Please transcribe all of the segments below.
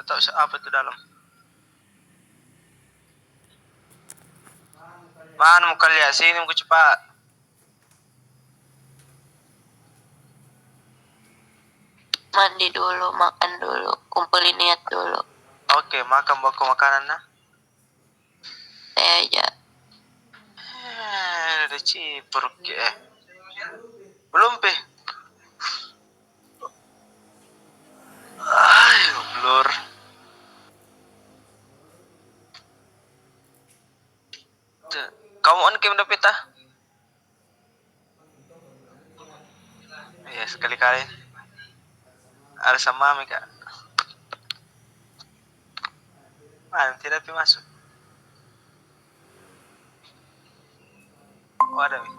tahu apa itu dalam. Mana mau kalian sini mau cepat. Mandi dulu, makan dulu, kumpulin niat dulu. Oke, makan baku makanan nah. Saya aja. Ada cipur ke. Belum pe. Ayo blur. Kamu on game udah peta? Iya sekali-kali. Ada sama mami kak. Tidak masuk. Oh ada mi.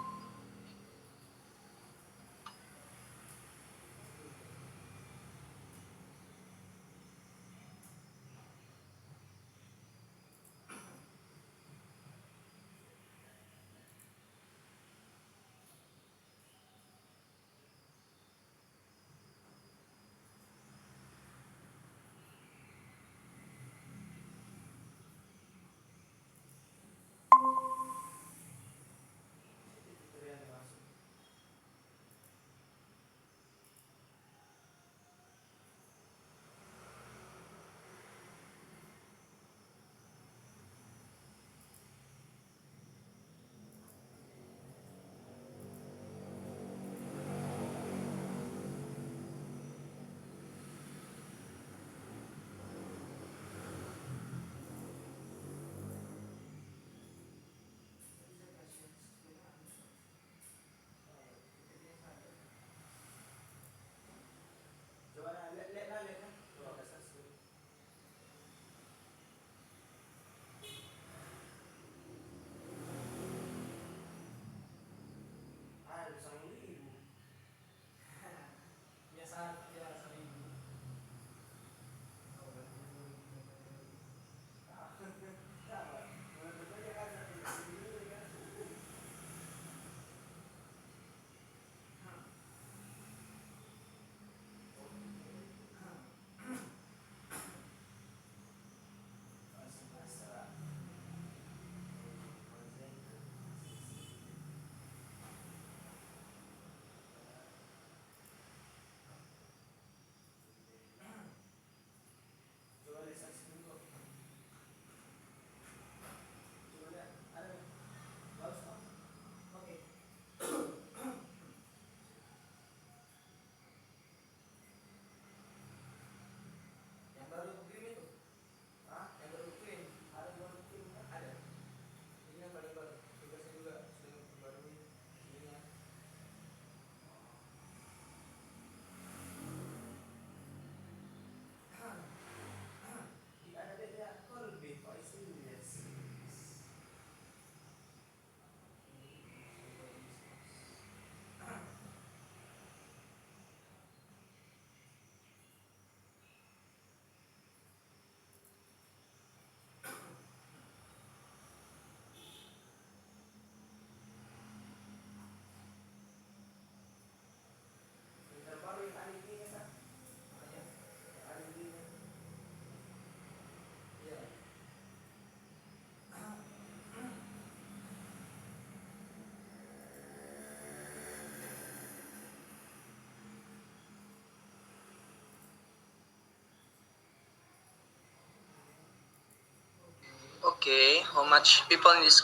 Okay, how much people in this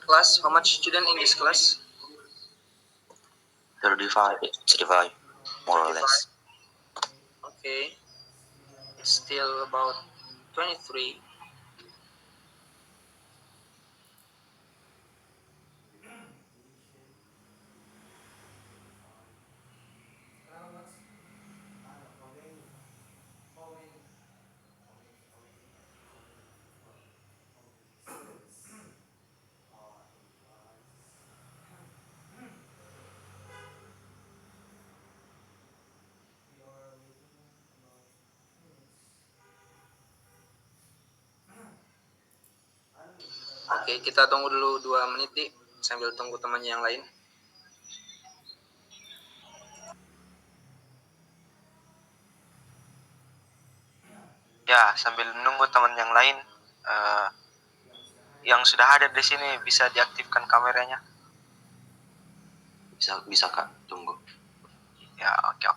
class? How much student in this class? 35, more or less. Okay, it's still about 23. Oke, kita tunggu dulu 2 menit nih, sambil tunggu temannya yang lain. Ya, sambil menunggu teman yang lain yang sudah hadir di sini bisa diaktifkan kameranya. Bisa Kak, tunggu. Ya, oke.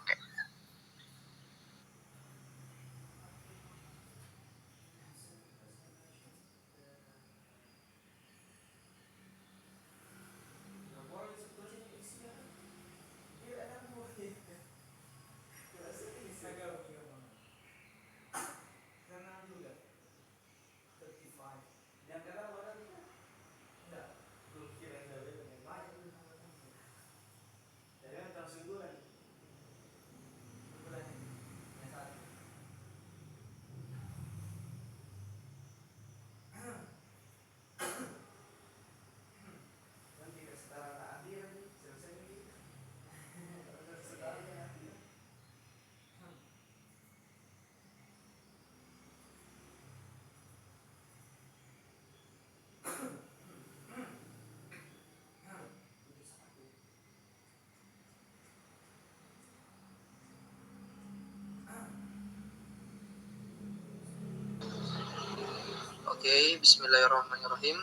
Oke, bismillahirrahmanirrahim.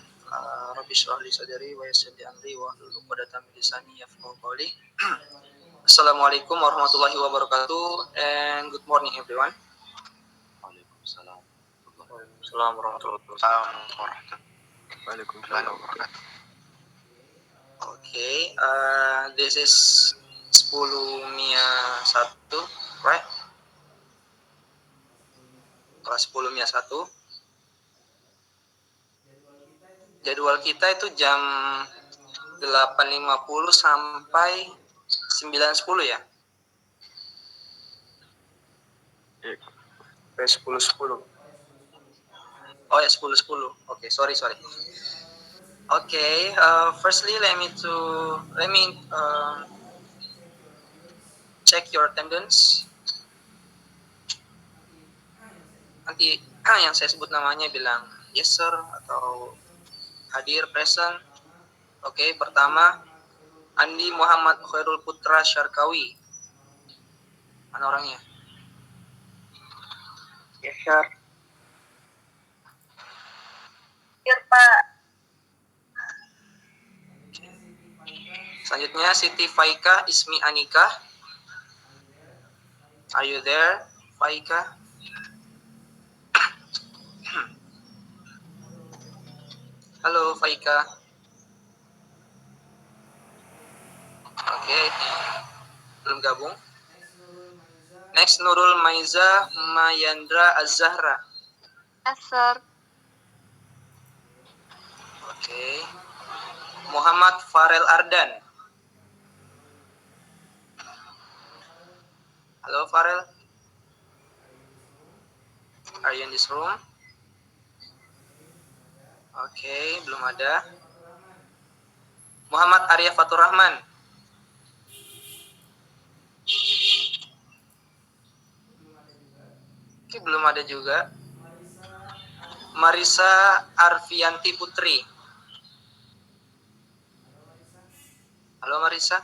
Rabbi shrah li sadri wa yassir li amri wa hlul 'uqdatam min lisani yafqahu qawli. Assalamualaikum warahmatullahi wabarakatuh and good morning everyone. Waalaikumsalam. Assalamualaikum warahmatullahi wabarakatuh. Waalaikumsalam wabarakatuh. Okay, this is 10 Mia 1, right? Kelas 10 Mia 1. Jadwal kita itu jam 8.50 sampai 9.10 ya? 10:10. Oh ya, 10.10. Oke, sorry. Okay, firstly let me check your attendance. Nanti yang saya sebut namanya bilang yes sir atau hadir, present. Oke, pertama Andi Muhammad Khairul Putra Syarkawi. Mana orangnya? Yes, sir. Hadir, Pak. Selanjutnya Siti Faika Ismi Anika. Are you there, Faika? Halo, Faika. Oke, belum gabung. Next, Nurul Maiza Mayandra Az-Zahra. Yes, sir. Oke. Muhammad Farel Ardan. Halo, Farel. Are you in this room? Oke, belum ada. Muhammad Arya Fatur Rahman. Oke, belum ada juga. Marisa Arfianti Putri. Halo, Marisa.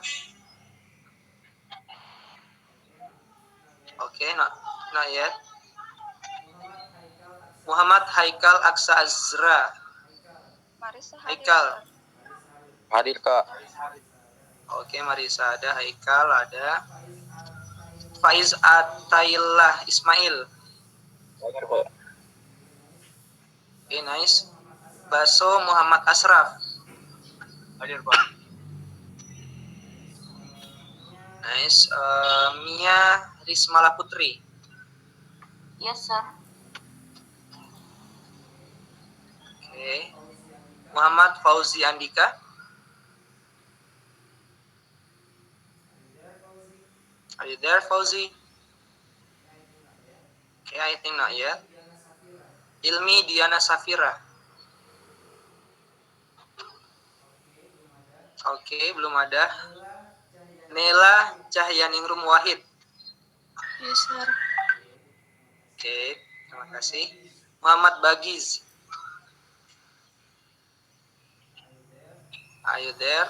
Oke, not yet. Muhammad Haikal Aksa Azra. Marisa Haikal. Hadir Kak. Oke, Marisa ada, Haikal ada. Faiz Ataillah Ismail. Hadir Kak. Oke, nice. Baso Muhammad Asraf. Hadir, Pak. Nice. Mia Rismala Putri. Yes, sir. Oke. Muhammad Fauzi Andika. Are you there, Fauzi? Okay, I think not yet. Ilmi Diana Safira. Oke, belum ada. Nela Cahyaningrum Wahid. Yes, sir. Oke, terima kasih. Muhammad Bagiz. Are you there?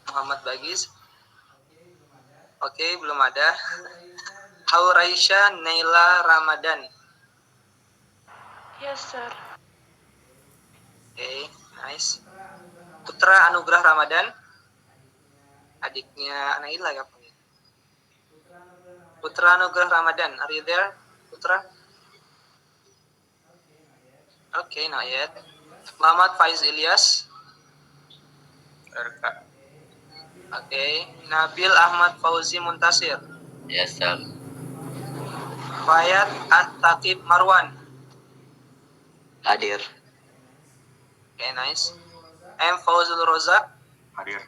Muhammad Bagiz. Oke, belum ada. Hauraisha Naila Ramadan. Yes, sir. Okay, nice. Putra Anugrah Ramadan, adiknya anak Ila ya. Putra Anugrah Ramadan, are you there, Putra? Okay, not yet. Muhammad Faiz Ilyas. Kak. Okay. Nabil Ahmad Fauzi Muntasir. Yes, sir. Fayat At-Taqib Marwan. Hadir. Okay, nice. M. Fauzul Rozak. Hadir.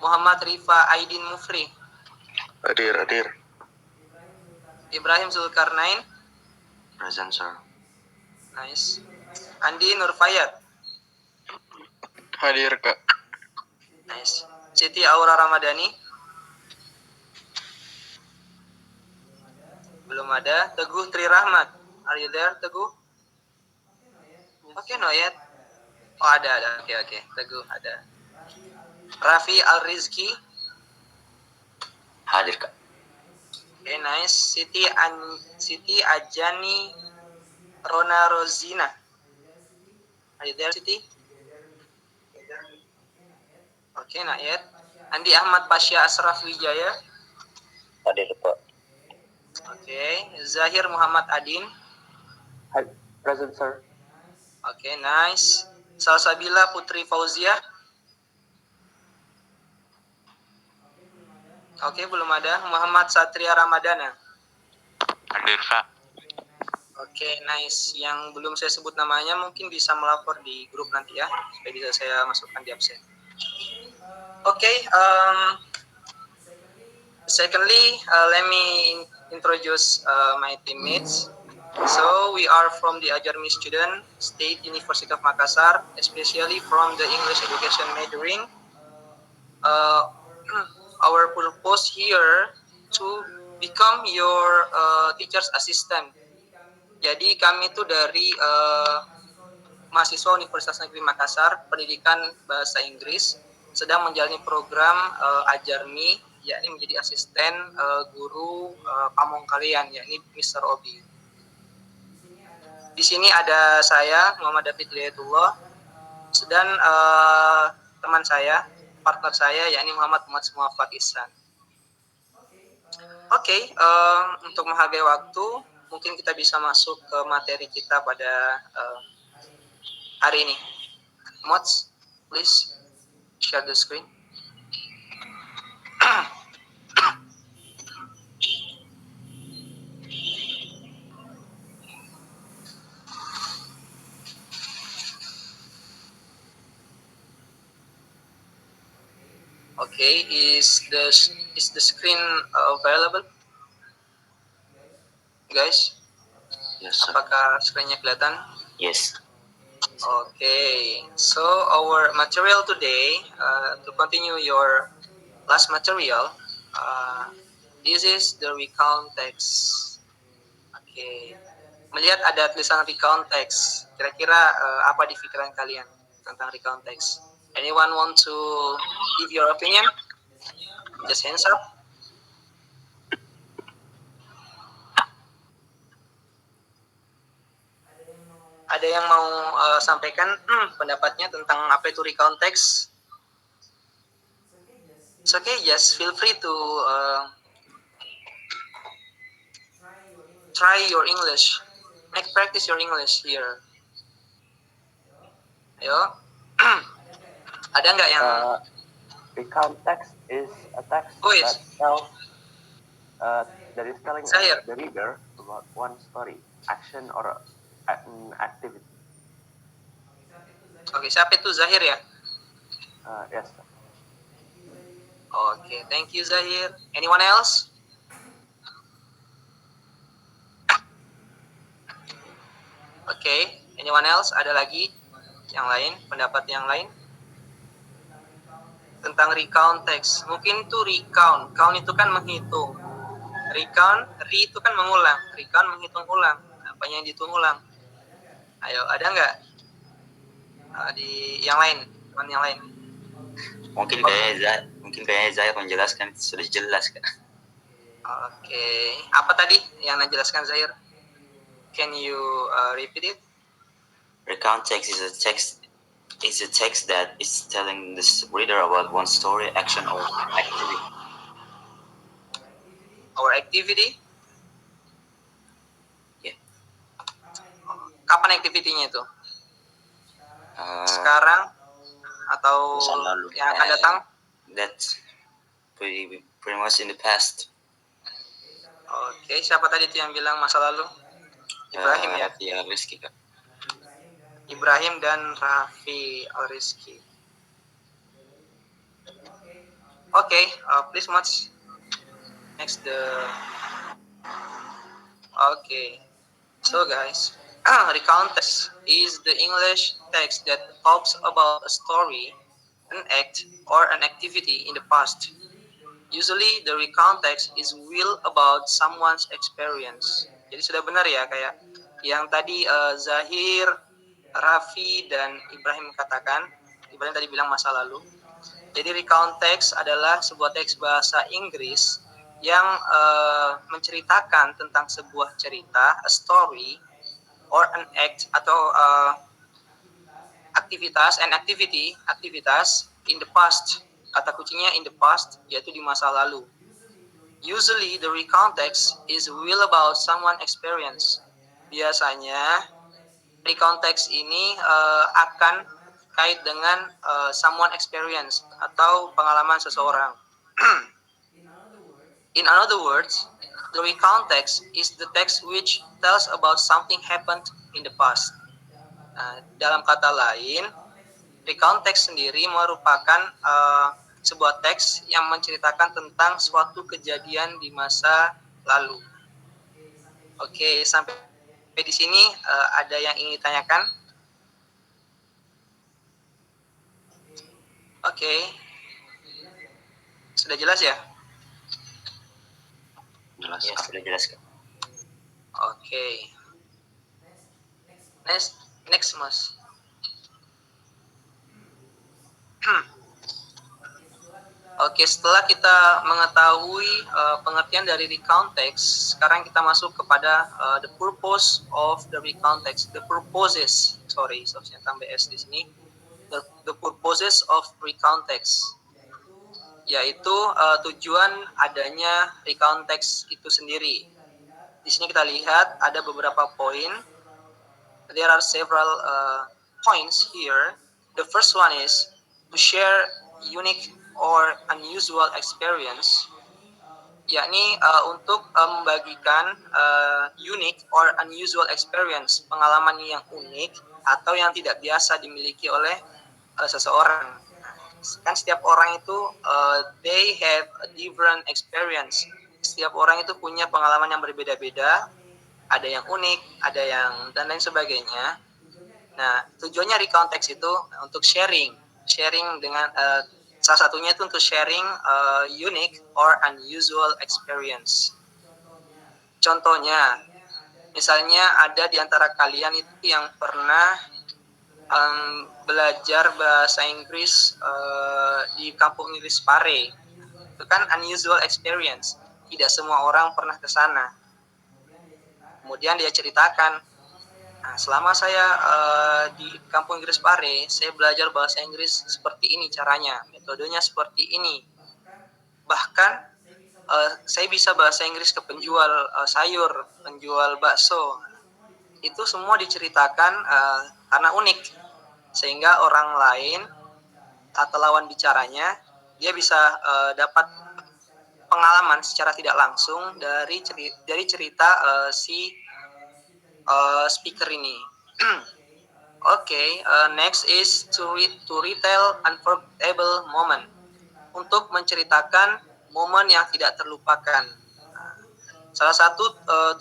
Muhammad Rifa Aidin Mufri. Hadir. Ibrahim Zulkarnain. Present, sir. Nice. Andi Nurfayat. Hadir, Kak. Nice. Siti Aura Ramadhani. Belum ada. Teguh Tri Rahmat. Are you there, Teguh? Okay, no yet. Oh, ada. Oke. Teguh ada. Raffi Al Rizki. Hadir, Kak. Okay, nice. Siti Ajani Rona Rozina. Are you there, Siti? Okay, not yet. Andi Ahmad Pasha Asraf Wijaya. Hadir, Pak. Okay. Zahir Muhammad Adin. Present, sir. Okay, nice. Salsabila Putri Fauzia. Okay, belum ada. Muhammad Satria Ramadana. Hadir, Kak. Okay, nice. Yang belum saya sebut namanya mungkin bisa melapor di grup nanti ya, supaya bisa saya masukkan di absen. Okay. Secondly, let me introduce my teammates. So we are from the Ajarmi Student State University of Makassar, especially from the English Education majoring. Our purpose here to become your teacher's assistant. Jadi kami itu dari mahasiswa Universitas Negeri Makassar, pendidikan bahasa Inggris, sedang menjalani program Ajarmi, yakni menjadi asisten guru pamong kalian, yakni Mr. Obi. Di sini ada saya, Muhammad David Hidayatullah, dan teman saya, partner saya, yakni Muhammad Muhammad Ihsan. Oke, untuk menghargai waktu, mungkin kita bisa masuk ke materi kita pada hari ini. Mods, please share the screen. Okay, is the screen available, guys? Yes, sir. Apakah screennya kelihatan? Yes. Okay, so our material today, to continue your last material, this is the recount text. Okay, melihat ada tulisan recount text, kira-kira apa di pikiran kalian tentang recount text? Anyone want to give your opinion? Just hands up. Ada yang mau sampaikan pendapatnya tentang apa itu recount text? It's okay, just feel free to try your English. Make practice your English here. Ayo. Ada nggak yang Recount text is a text Who is? that is telling Saya. the reader about one story, action, or an activity. Oke, siapa itu Zahir ya? Yes, sir. Oke, thank you Zahir. Anyone else? Oke, anyone else? Ada lagi yang lain, pendapat yang lain? Tentang recount text. Mungkin itu recount. Count itu kan menghitung. Recount, itu kan mengulang. Recount menghitung ulang. Apanya yang dihitung ulang? Ayo, ada nggak? Di yang lain, teman yang lain. Mungkin kayaknya Zahir menjelaskan sudah jelas, Kak. Oke, apa tadi yang Anda jelaskan Zahir? Can you repeat it? Recount text is a text that is telling the reader about one story, action, or activity. Or activity? Yeah. Kapan activity-nya itu? Uh, Sekarang atau masa lalu. yang akan datang? That's pretty much in the past. Oke, siapa tadi itu yang bilang masa lalu? Ibrahim ya? Raffi Rizky, Kak. Ibrahim dan Raffi Rizky. Okay, please much. Next Okay. So guys, recount text is the English text that talks about a story, an act, or an activity in the past. Usually the recount text is will about someone's experience. Jadi sudah benar ya kayak yang tadi Zahir, Raffi, dan Ibrahim katakan. Ibrahim tadi bilang masa lalu. Jadi recount text adalah sebuah teks bahasa Inggris yang menceritakan tentang sebuah cerita, a story, or an act atau aktivitas, an activity, aktivitas in the past. Kata kuncinya in the past, yaitu di masa lalu. Usually the recount text is will about someone experience. Biasanya recount text ini akan kait dengan someone experience atau pengalaman seseorang. In other words, the recount text is the text which tells about something happened in the past. Dalam kata lain, recount text sendiri merupakan sebuah teks yang menceritakan tentang suatu kejadian di masa lalu. Oke, sampai di sini ada yang ingin ditanyakan? Oke. Sudah jelas ya? Jelas. Ya, sudah jelas, Kak. Oke. Next Mas. Oke, setelah kita mengetahui pengertian dari recount text, sekarang kita masuk kepada the purpose of the recount text. The purposes, saya tambah S di sini. The purposes of recount text, yaitu tujuan adanya recount text itu sendiri. Di sini kita lihat ada beberapa poin. There are several points here. The first one is to share unique or unusual experience, yakni untuk membagikan unique or unusual experience, pengalaman yang unik atau yang tidak biasa dimiliki oleh seseorang. Kan setiap orang itu they have a different experience. Setiap orang itu punya pengalaman yang berbeda-beda, ada yang unik, ada yang dan lain sebagainya. Nah, tujuannya recount text itu untuk sharing dengan salah satunya itu untuk sharing unique or unusual experience. Contohnya, misalnya ada di antara kalian itu yang pernah belajar bahasa Inggris di kampung Inggris Pare. Itu kan unusual experience. Tidak semua orang pernah ke sana. Kemudian dia ceritakan, nah, selama saya di kampung Inggris Pare, saya belajar bahasa Inggris seperti ini caranya, metodenya seperti ini. Bahkan saya bisa bahasa Inggris ke penjual sayur, penjual bakso. Itu semua diceritakan karena unik, sehingga orang lain atau lawan bicaranya dia bisa dapat pengalaman secara tidak langsung dari cerita si speaker ini. Okay, next is to retell unforgettable moment. Untuk menceritakan momen yang tidak terlupakan. Salah satu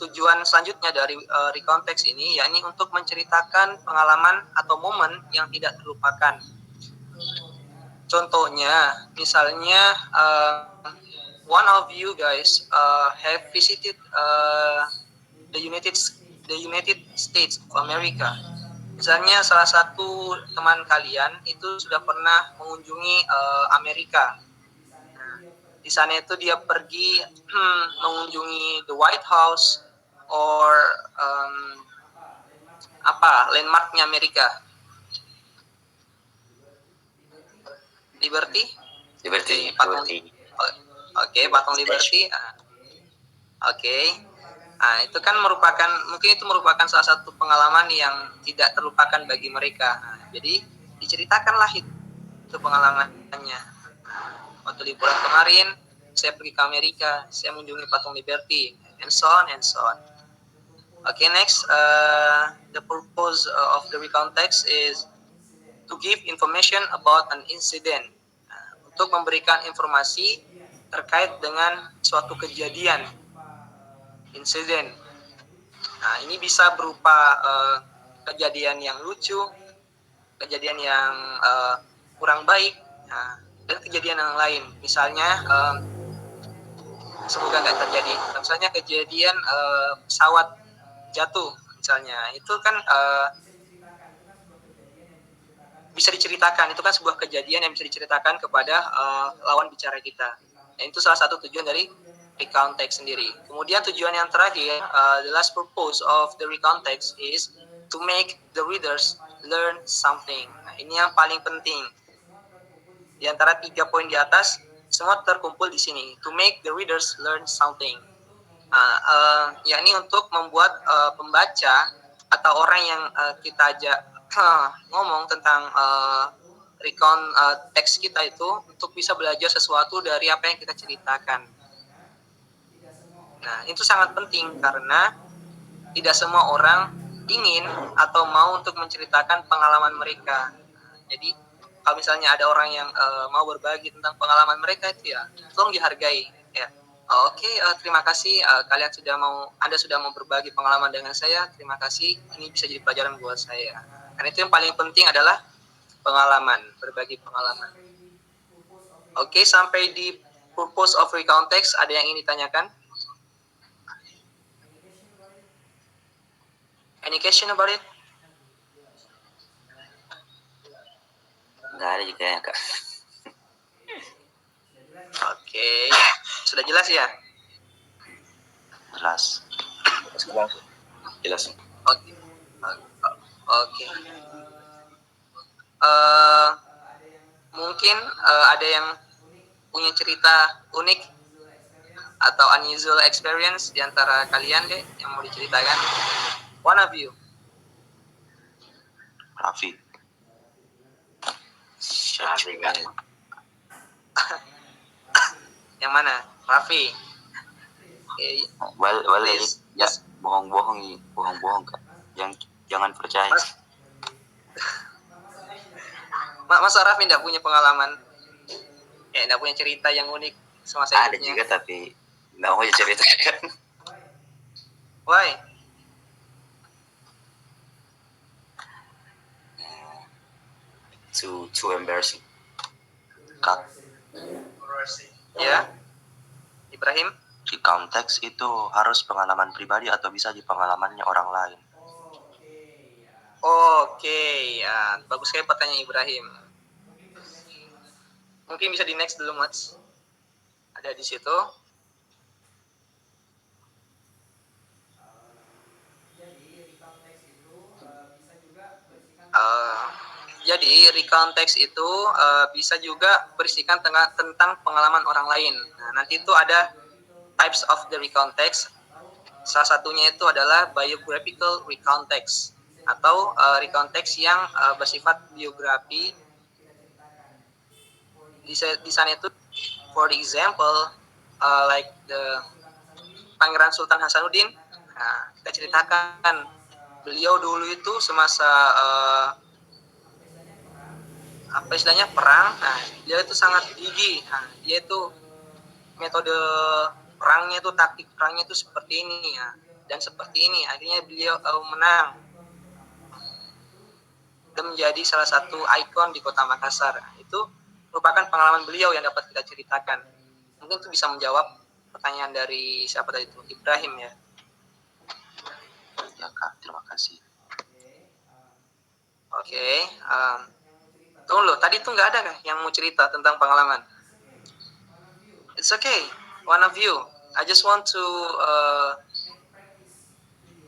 tujuan selanjutnya dari recount text ini yakni untuk menceritakan pengalaman atau momen yang tidak terlupakan. Contohnya, misalnya one of you guys have visited the United States of America. Misalnya salah satu teman kalian itu sudah pernah mengunjungi Amerika. Nah, di sana itu dia pergi mengunjungi the White House, or apa landmarknya Amerika? Liberty? Liberty. Patung. Liberty. Oke, patung Liberty. Oke. Nah, itu kan mungkin itu merupakan salah satu pengalaman yang tidak terlupakan bagi mereka. Nah, jadi diceritakanlah itu pengalamannya. Waktu liburan kemarin, saya pergi ke Amerika, saya mengunjungi patung Liberty, and so on and so on. Okay, next, the purpose of the recount text is to give information about an incident. Untuk memberikan informasi terkait dengan suatu kejadian, insiden. Nah, ini bisa berupa kejadian yang lucu, kejadian yang kurang baik, dan kejadian yang lain. Misalnya, semoga nggak terjadi. Misalnya kejadian pesawat jatuh, misalnya itu kan bisa diceritakan. Itu kan sebuah kejadian yang bisa diceritakan kepada lawan bicara kita. Dan itu salah satu tujuan dari recount text sendiri. Kemudian tujuan yang terakhir, the last purpose of the recount text is to make the readers learn something. Nah, ini yang paling penting. Di antara 3 poin di atas, semua terkumpul di sini. To make the readers learn something. Yakni untuk membuat pembaca atau orang yang kita ajak ngomong tentang recount teks kita itu untuk bisa belajar sesuatu dari apa yang kita ceritakan. Nah, itu sangat penting karena tidak semua orang ingin atau mau untuk menceritakan pengalaman mereka. Jadi, kalau misalnya ada orang yang mau berbagi tentang pengalaman mereka itu ya, tolong dihargai. Ya. Oke, terima kasih Anda sudah mau berbagi pengalaman dengan saya. Terima kasih. Ini bisa jadi pelajaran buat saya. Karena itu yang paling penting adalah pengalaman, berbagi pengalaman. Oke, sampai di purpose of recount text, ada yang ingin ditanyakan? Any question about it? Nggak ada juga ya, Kak. Oke, sudah jelas ya? Jelas. Jelas. Oke. Oke. Mungkin ada yang punya cerita unik atau unusual experience di antara kalian deh yang mau diceritakan. One of you. Raffi. Raffi. Yang mana? Raffi. Okay. Please. Ya, bohong-bohong Kak. Jangan percaya. Masa Raffi tidak punya pengalaman? Tidak punya cerita yang unik semasa hidupnya? Ada juga tapi nggak mau ceritakan. Why? Too embarrassing. Kak. Ya, Ibrahim. Di konteks itu harus pengalaman pribadi atau bisa di pengalamannya orang lain. Oke, ya, bagus sekali pertanyaan Ibrahim. Mungkin bisa di next dulu, Mats. Ada di situ. Jadi recount text itu bisa juga berisikan tentang pengalaman orang lain. Nah, nanti itu ada types of the recount text. Salah satunya itu adalah biographical recount text atau recount text yang bersifat biografi. Di sana itu, for example, like the Pangeran Sultan Hasanuddin. Nah, kita ceritakan beliau dulu itu semasa apa istilahnya perang. Nah, dia itu sangat gigih. Nah, dia itu metode perangnya itu, taktik perangnya itu seperti ini ya, dan seperti ini. Akhirnya beliau menang dan menjadi salah satu ikon di Kota Makassar. Itu merupakan pengalaman beliau yang dapat kita ceritakan. Mungkin itu bisa menjawab pertanyaan dari siapa tadi itu, Ibrahim ya. Ya Kak, terima kasih. Oke. Tunggu loh, tadi tuh nggak ada kah yang mau cerita tentang pengalaman? It's okay, one of you. I just want to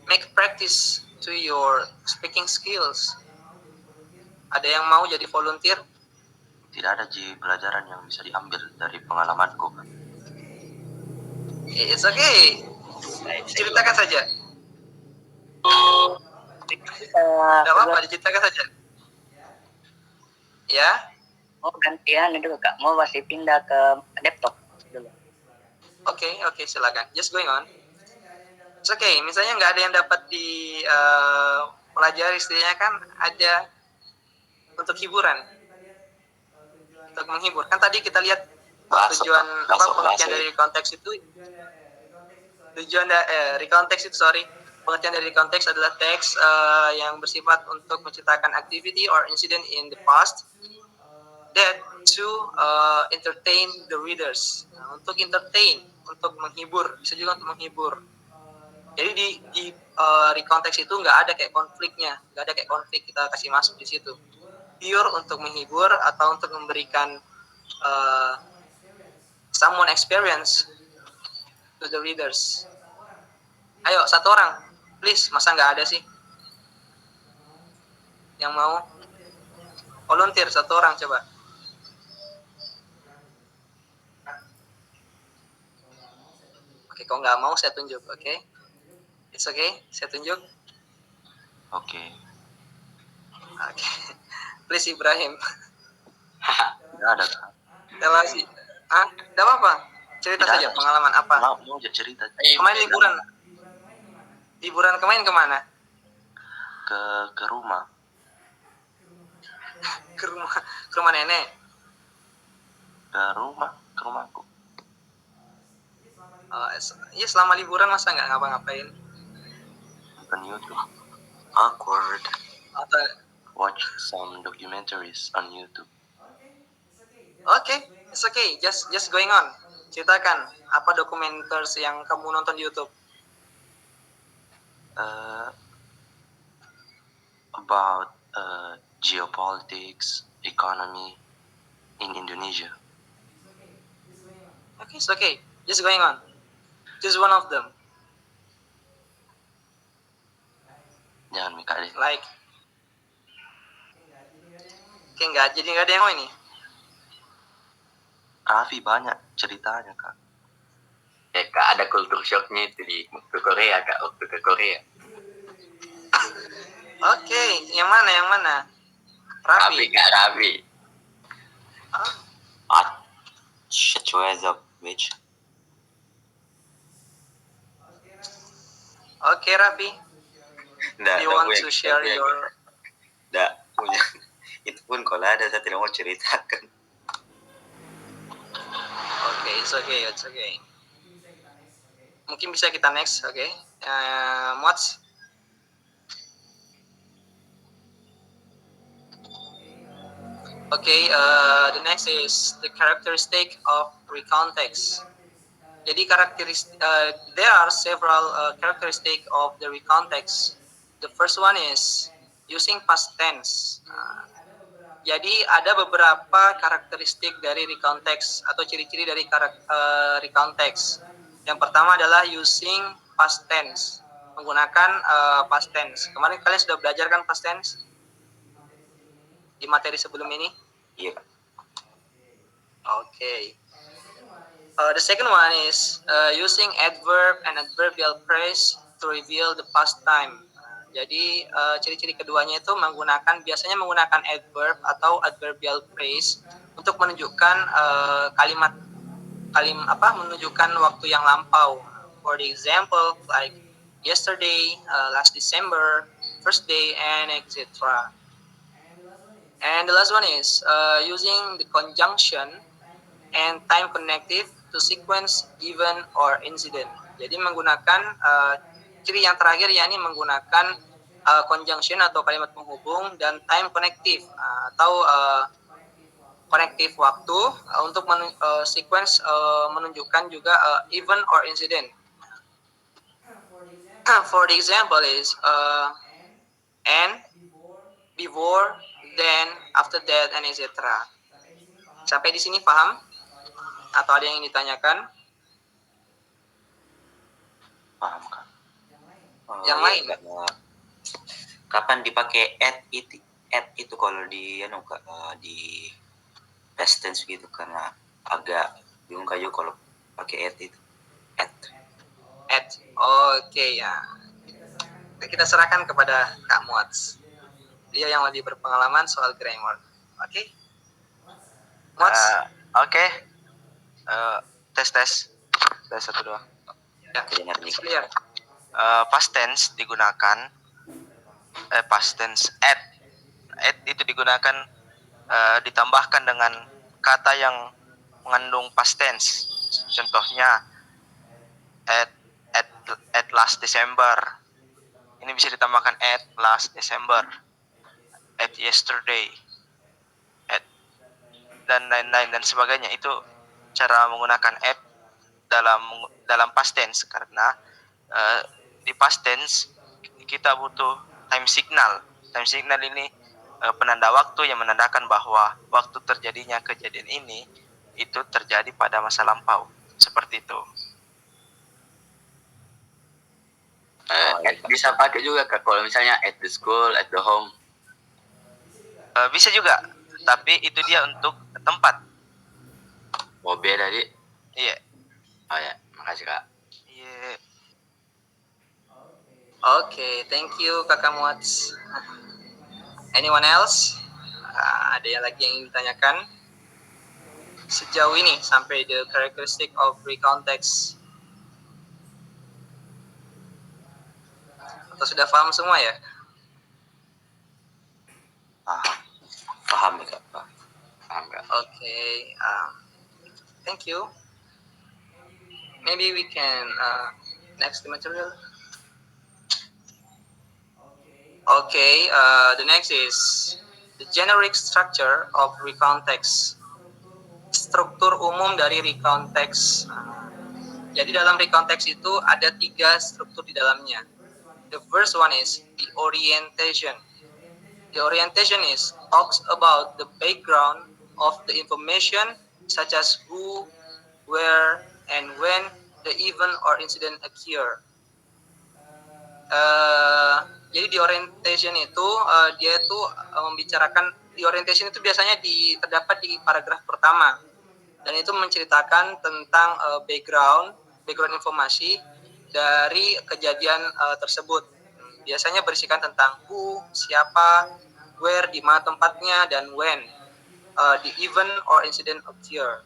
make practice to your speaking skills. Ada yang mau jadi volunteer? Tidak ada pelajaran yang bisa diambil dari pengalamanku. It's okay. Ceritakan saja. Tidak apa-apa, diceritakan saja. Ya, Mau gantian dulu kak, mau masih pindah ke laptop dulu. oke, silakan. Just going on. It's okay. Misalnya nggak ada yang dapat di pelajari, istilahnya kan ada untuk hiburan, untuk menghibur. Kan tadi kita lihat tujuan pengertian dari konteks itu. Pengertian dari konteks adalah teks yang bersifat untuk menceritakan activity or incident in the past that to entertain the readers. Nah, untuk entertain, untuk menghibur, bisa juga untuk menghibur. Jadi di konteks itu nggak ada kayak konfliknya, nggak ada kayak konflik kita kasih masuk di situ. Pure untuk menghibur atau untuk memberikan someone experience to the readers. Ayo, satu orang, please. Masa nggak ada sih yang mau volunteer? Satu orang coba. Oke, kalau nggak mau saya tunjuk. Oke, it's okay, saya tunjuk. Oke. Oke, please Ibrahim. Tidak ada, Kak. Relasi. Tidak apa-apa. Cerita Tidak saja ada. pengalaman apa. Mau cerita. Kemarin liburan. Liburan kemarin kemana? Ke rumah. Ke rumah nenek. Ke rumahku. Iya, selama liburan masa nggak ngapa-ngapain? Nonton YouTube. Awkward. Atau Watch some documentaries on YouTube. oke, it's okay. Just going on. Ceritakan apa dokumenters yang kamu nonton di YouTube? About geopolitics, economy in Indonesia. Okay, it's okay. Just going on. Just one of them. Jangan Mika deh. Like, oke, nggak ada yang mau ini. Raffi banyak ceritanya, Kak. Kak, ada kultur shocknya itu ke Korea, Kak, waktu ke Korea. Oke, yang mana? Raffi. Raffi. Shut your ass up, bitch. Oke, Raffi. You want to share your... Nggak punya. Itu pun kalau ada saya tidak mau ceritakan. Oke, it's okay. Mungkin bisa kita next, oke? Mods. Okay, the next is the characteristic of recontext. Jadi there are several characteristic of the recontext. The first one is using past tense. Jadi ada beberapa karakteristik dari recontext atau ciri-ciri dari recontext. Yang pertama adalah using past tense, menggunakan past tense. Kemarin kalian sudah belajar kan past tense di materi sebelum ini? Iya. Okay. The second one is using adverb and adverbial phrase to reveal the past time. Jadi ciri-ciri keduanya itu biasanya menggunakan adverb atau adverbial phrase untuk menunjukkan menunjukkan waktu yang lampau. For the example, like yesterday, last December, first day, and etc. And the last one is using the conjunction and time connective to sequence event or incident. Jadi menggunakan ciri yang terakhir yakni menggunakan conjunction atau kalimat penghubung dan time connective atau konektif waktu untuk sequence menunjukkan juga event or incident. For the example is and, before, then, after that, and etc. Sampai di sini paham? Atau ada yang ingin ditanyakan? Paham, Kak? Yang iya, lain? Kak. Kapan dipakai at itu kalau di Kak, di past tense gitu, karena agak bingung kayu kalau pakai at itu. At. Oke ya. Kita serahkan kepada Kak Muats. Dia yang lebih berpengalaman soal grammar. Oke? Muats? Oke. Tes. Tes 1 2. Ya, Kedengar nih. clear. Past tense digunakan past tense at itu digunakan ditambahkan dengan kata yang mengandung past tense. Contohnya at at last December. Ini bisa ditambahkan at last December, at yesterday, at dan lain-lain dan sebagainya. Itu cara menggunakan at dalam past tense, karena di past tense kita butuh time signal. Time signal ini penanda waktu yang menandakan bahwa waktu terjadinya kejadian ini itu terjadi pada masa lampau. Seperti itu. At bisa pakai juga Kak, kalau misalnya at the school, at the home. Bisa juga, tapi itu dia untuk tempat. Oh beda di. Iya. Oh ya, makasih Kak. Iya. Oke, thank you Kakak Muats. Anyone else? Ada yang lagi yang ingin ditanyakan? Sejauh ini sampai the characteristic of recontext. Atau sudah paham semua ya? Paham ya Kak? Paham Kak? Okay, thank you. Maybe we can next the material. Okay, the next is the generic structure of recontext. Struktur umum dari recontext. Jadi dalam recontext itu ada 3 struktur di dalamnya. The first one is the orientation. The orientation is talks about the background of the information such as who, where, and when the event or incident occur. Jadi di orientation itu dia itu membicarakan, di orientation itu biasanya terdapat di paragraf pertama, dan itu menceritakan tentang background informasi dari kejadian tersebut. Biasanya berisikan tentang who, siapa, where, di mana tempatnya, dan when the event or incident occur.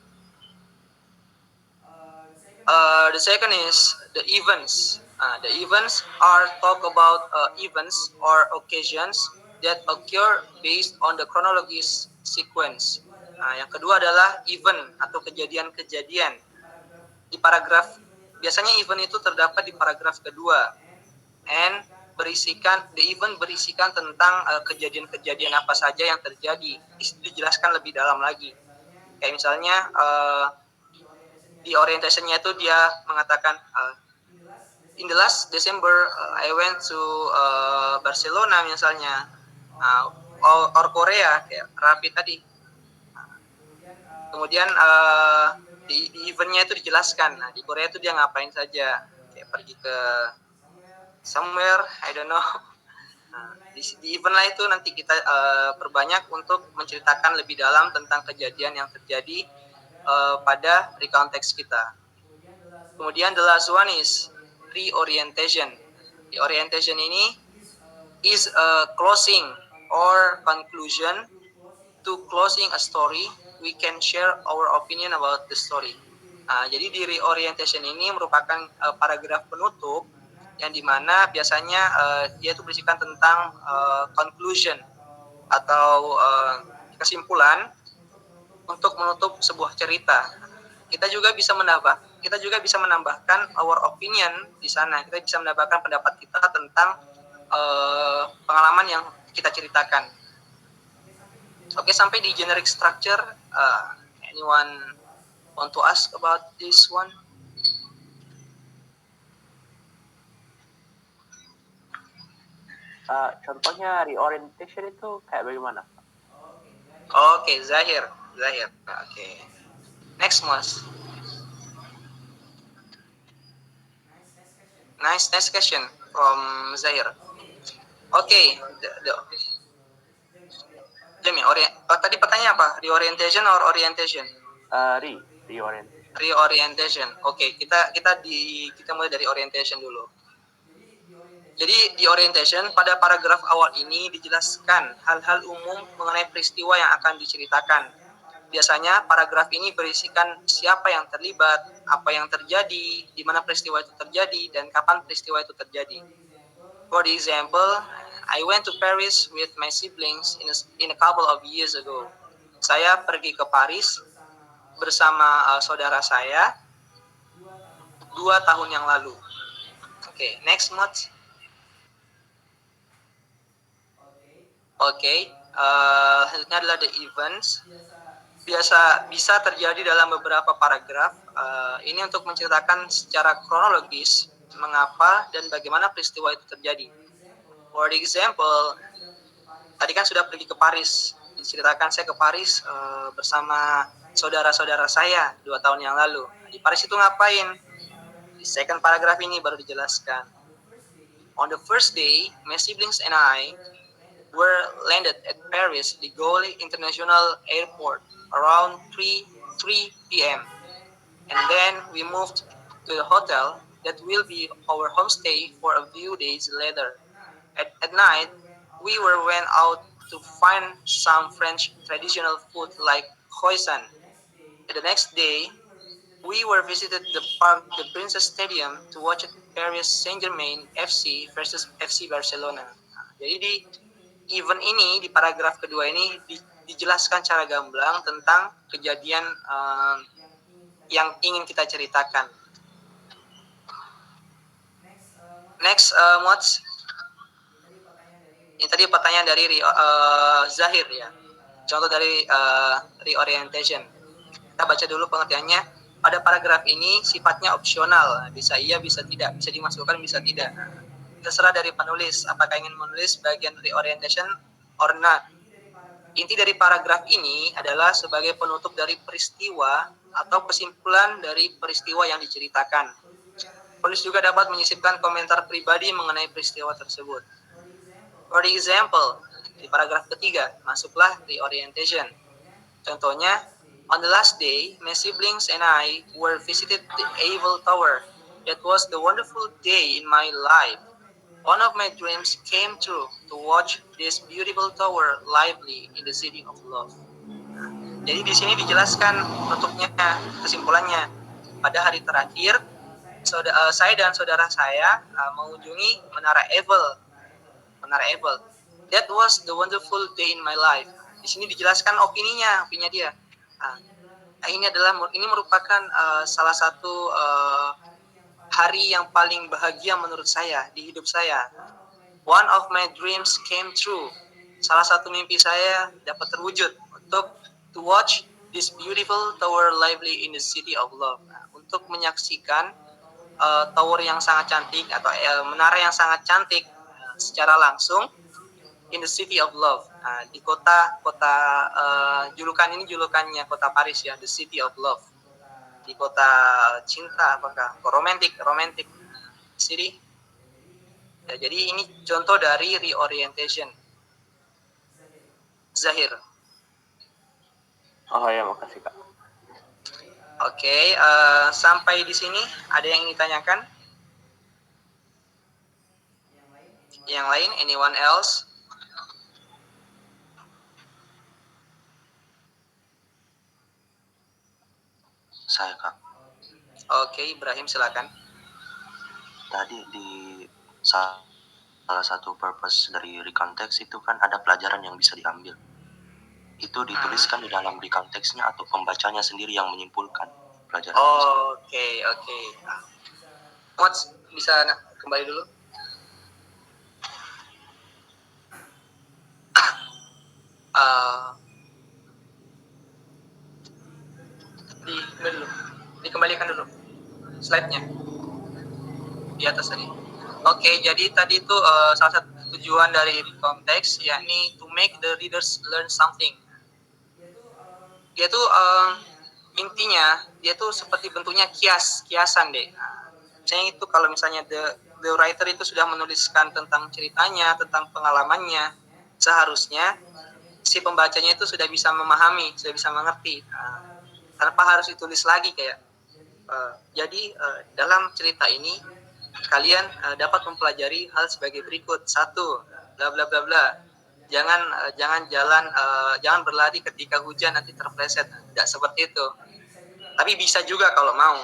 The second is the events. The events are talk about events or occasions that occur based on the chronological sequence. Yang kedua adalah event atau kejadian-kejadian. Di paragraf, biasanya event itu terdapat di paragraf kedua. And the event berisikan tentang kejadian-kejadian apa saja yang terjadi. Dijelaskan lebih dalam lagi. Kayak misalnya di orientationnya itu dia mengatakan in the last December I went to Barcelona misalnya, or Korea kayak Rapi tadi. Kemudian di eventnya itu dijelaskan. Nah, di Korea itu dia ngapain saja, kayak pergi ke somewhere, I don't know. Nah, di event lah itu nanti kita perbanyak untuk menceritakan lebih dalam tentang kejadian yang terjadi pada recontext kita. Kemudian the last one is reorientation. The orientation ini is a closing or conclusion to closing a story. We can share our opinion about the story. Jadi di reorientation ini merupakan paragraf penutup yang dimana biasanya dia itu berisikan tentang conclusion atau kesimpulan untuk menutup sebuah cerita. Kita juga bisa menambahkan our opinion di sana. Kita bisa menambahkan pendapat kita tentang pengalaman yang kita ceritakan. Oke, sampai di generic structure. Anyone want to ask about this one? Contohnya reorientation itu kayak bagaimana? Oke, Zahir. Oke. Next, Mas. Nice question. from Zahir. Okay, Jamie, tadi pertanyaan apa? Reorientation or orientation? Reorientation. Reorientation. Oke, kita mulai dari orientation dulu. Jadi di orientation pada paragraf awal ini dijelaskan hal-hal umum mengenai peristiwa yang akan diceritakan. Biasanya paragraf ini berisikan siapa yang terlibat, apa yang terjadi, di mana peristiwa itu terjadi, dan kapan peristiwa itu terjadi. For example, I went to Paris with my siblings in a couple of years ago. Saya pergi ke Paris bersama saudara saya 2 tahun yang lalu. Oke, next month. Oke, selanjutnya adalah the events. Bisa terjadi dalam beberapa paragraf. Ini untuk menceritakan secara kronologis mengapa dan bagaimana peristiwa itu terjadi. For example, tadi kan sudah pergi ke Paris. Diceritakan saya ke Paris bersama saudara-saudara saya 2 tahun yang lalu. Di Paris itu ngapain? Di second paragraph ini baru dijelaskan. On the first day, my siblings and I were landed at Paris de Gaulle International Airport around 3 p.m. And then we moved to the hotel that will be our homestay for a few days later. At night, we went out to find some French traditional food like croissant. The next day, we visited the Princess Stadium to watch Paris Saint-Germain FC versus FC Barcelona. Jadi di event ini, di paragraf kedua ini dijelaskan secara gamblang tentang kejadian yang ingin kita ceritakan. Next, Mods. Ini tadi pertanyaan dari Zahir ya. Contoh dari reorientation. Kita baca dulu pengertiannya. Pada paragraf ini sifatnya opsional, bisa iya, bisa tidak, bisa dimasukkan, bisa tidak. Terserah dari penulis, apakah ingin menulis bagian reorientation or not. Inti dari paragraf ini adalah sebagai penutup dari peristiwa atau kesimpulan dari peristiwa yang diceritakan. Penulis juga dapat menyisipkan komentar pribadi mengenai peristiwa tersebut. For example, di paragraf ketiga, masuklah reorientation. Contohnya, on the last day, my siblings and I were visited the Eiffel Tower. That was the wonderful day in my life. One of my dreams came true to watch this beautiful tower lively in the city of love. Jadi di sini dijelaskan penutupnya, kesimpulannya. Pada hari terakhir, saya dan saudara saya mengunjungi Menara Eiffel. That was the wonderful day in my life. Di sini dijelaskan opininya dia. Ini merupakan salah satu hari yang paling bahagia menurut saya di hidup saya. One of my dreams came true. Salah satu mimpi saya dapat terwujud untuk to watch this beautiful tower lively in the city of love. Untuk menyaksikan tower yang sangat cantik atau menara yang sangat cantik secara langsung in the city of love. Di kota julukannya kota Paris ya, the city of love. Di kota cinta, apakah romantic city ya. Jadi ini contoh dari reorientation. Zahir. Oh ya, makasih Kak. Oke, sampai di sini ada yang ingin ditanyakan? Yang lain, anyone else? Saya Kak. Oke, Ibrahim silakan. Tadi di salah satu purpose dari recontext itu kan ada pelajaran yang bisa diambil. Itu dituliskan di dalam recontext-nya atau pembacanya sendiri yang menyimpulkan pelajaran. Oke. Mods bisa kembali dulu. Dikembalikan dulu slide-nya di atas tadi. Oke, jadi tadi itu salah satu tujuan dari konteks yakni to make the readers learn something. Dia tuh intinya dia tuh seperti bentuknya kiasan deh. Misalnya itu kalau misalnya the writer itu sudah menuliskan tentang ceritanya, tentang pengalamannya, seharusnya si pembacanya itu sudah bisa memahami, sudah bisa mengerti, tanpa harus ditulis lagi kayak. Jadi dalam cerita ini kalian dapat mempelajari hal sebagai berikut. 1, bla bla bla bla. Jangan berlari ketika hujan nanti terpleset. Tidak seperti itu. Tapi bisa juga kalau mau.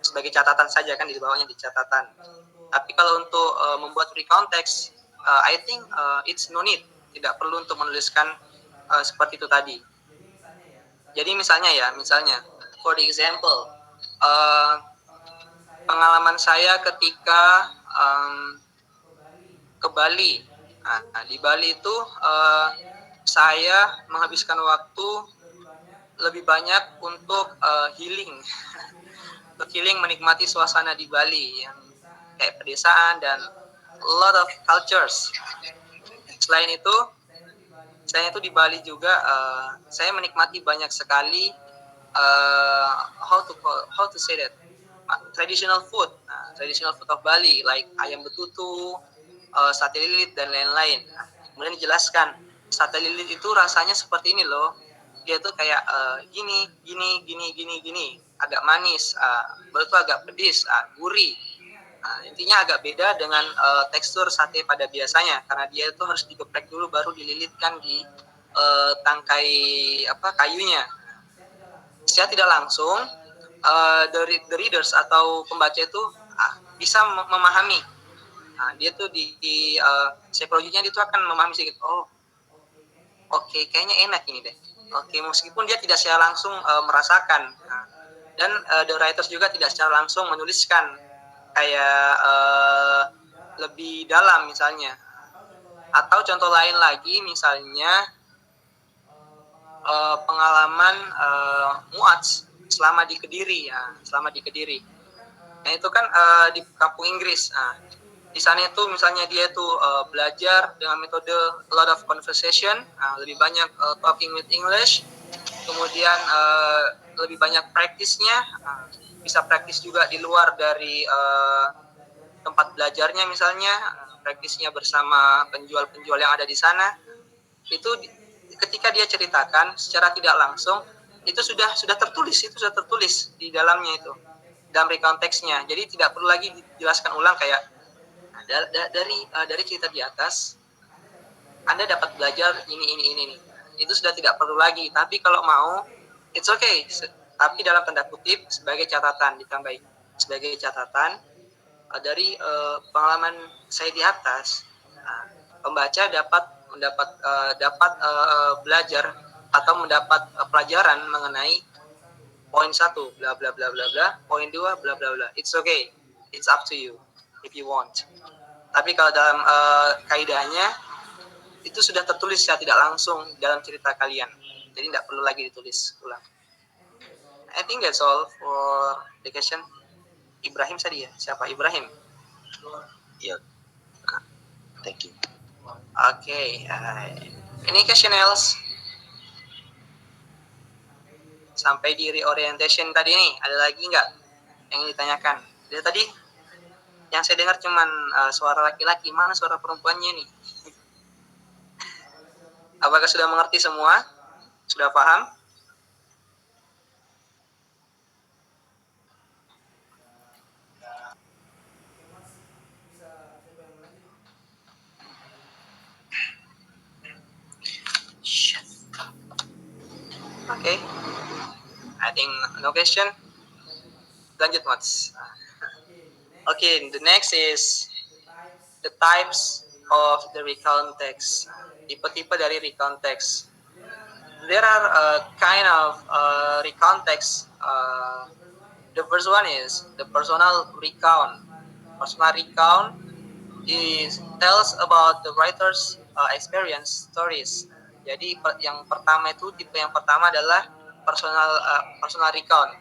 Sebagai catatan saja kan di bawahnya di catatan. Tapi kalau untuk membuat recontext, I think it's no need. Tidak perlu untuk menuliskan seperti itu tadi. Jadi misalnya, for the example, pengalaman saya ketika ke Bali. Nah, di Bali itu saya menghabiskan waktu lebih banyak untuk healing. Untuk healing, menikmati suasana di Bali yang kayak pedesaan dan a lot of cultures. Selain itu di Bali juga saya menikmati banyak sekali how to say that, traditional food of Bali like ayam betutu, sate lilit dan lain-lain. Kemudian dijelaskan sate lilit itu rasanya seperti ini loh, dia tuh kayak gini, agak manis, baru tuh agak pedis, gurih. Intinya agak beda dengan tekstur sate pada biasanya, karena dia itu harus digeprek dulu baru dililitkan di tangkai kayunya. Secara tidak langsung the readers atau pembaca itu bisa memahami. Dia tuh di psikologinya dia tuh akan memahami sedikit. Oke, kayaknya enak ini deh. Oke, meskipun dia tidak secara langsung merasakan. Dan the writers juga tidak secara langsung menuliskan kayak lebih dalam misalnya. Atau contoh lain lagi misalnya pengalaman Mu'adz selama di Kediri. Nah itu kan di kampung Inggris. Di sana itu misalnya dia tuh belajar dengan metode a lot of conversation, lebih banyak talking with English, kemudian lebih banyak praktisnya, bisa praktis juga di luar dari tempat belajarnya misalnya, praktisnya bersama penjual-penjual yang ada di sana. Itu ketika dia ceritakan secara tidak langsung itu sudah tertulis, di dalamnya itu, dalam rekonteksnya. Jadi tidak perlu lagi dijelaskan ulang kayak dari cerita di atas Anda dapat belajar ini. Itu sudah tidak perlu lagi. Tapi kalau mau, it's okay. Tapi dalam tanda kutip sebagai catatan, ditambahi sebagai catatan dari pengalaman saya di atas, pembaca dapat belajar atau mendapat pelajaran mengenai poin 1 bla bla bla bla bla, poin 2 bla bla bla. It's okay. It's up to you if you want. Tapi kalau dalam kaidahnya itu sudah tertulis secara tidak langsung dalam cerita kalian. Jadi tidak perlu lagi ditulis ulang. I think that's all for the question. Ibrahim tadi ya? Siapa? Ibrahim? Ya. Thank you. Okay. Any question else? Sampai di reorientation tadi nih, ada lagi nggak yang ditanyakan? Dari tadi yang saya dengar cuman suara laki-laki, mana suara perempuannya nih? Apakah sudah mengerti semua? Sudah paham? Okay. I think no question. Lanjut, Mats. Okay, the next is the types of the recount text. Tipe-tipe dari recount text. There are kind of recount text. The first one is the personal recount. Personal recount tells about the writer's experience stories. Jadi yang pertama itu, tipe yang pertama adalah personal recount.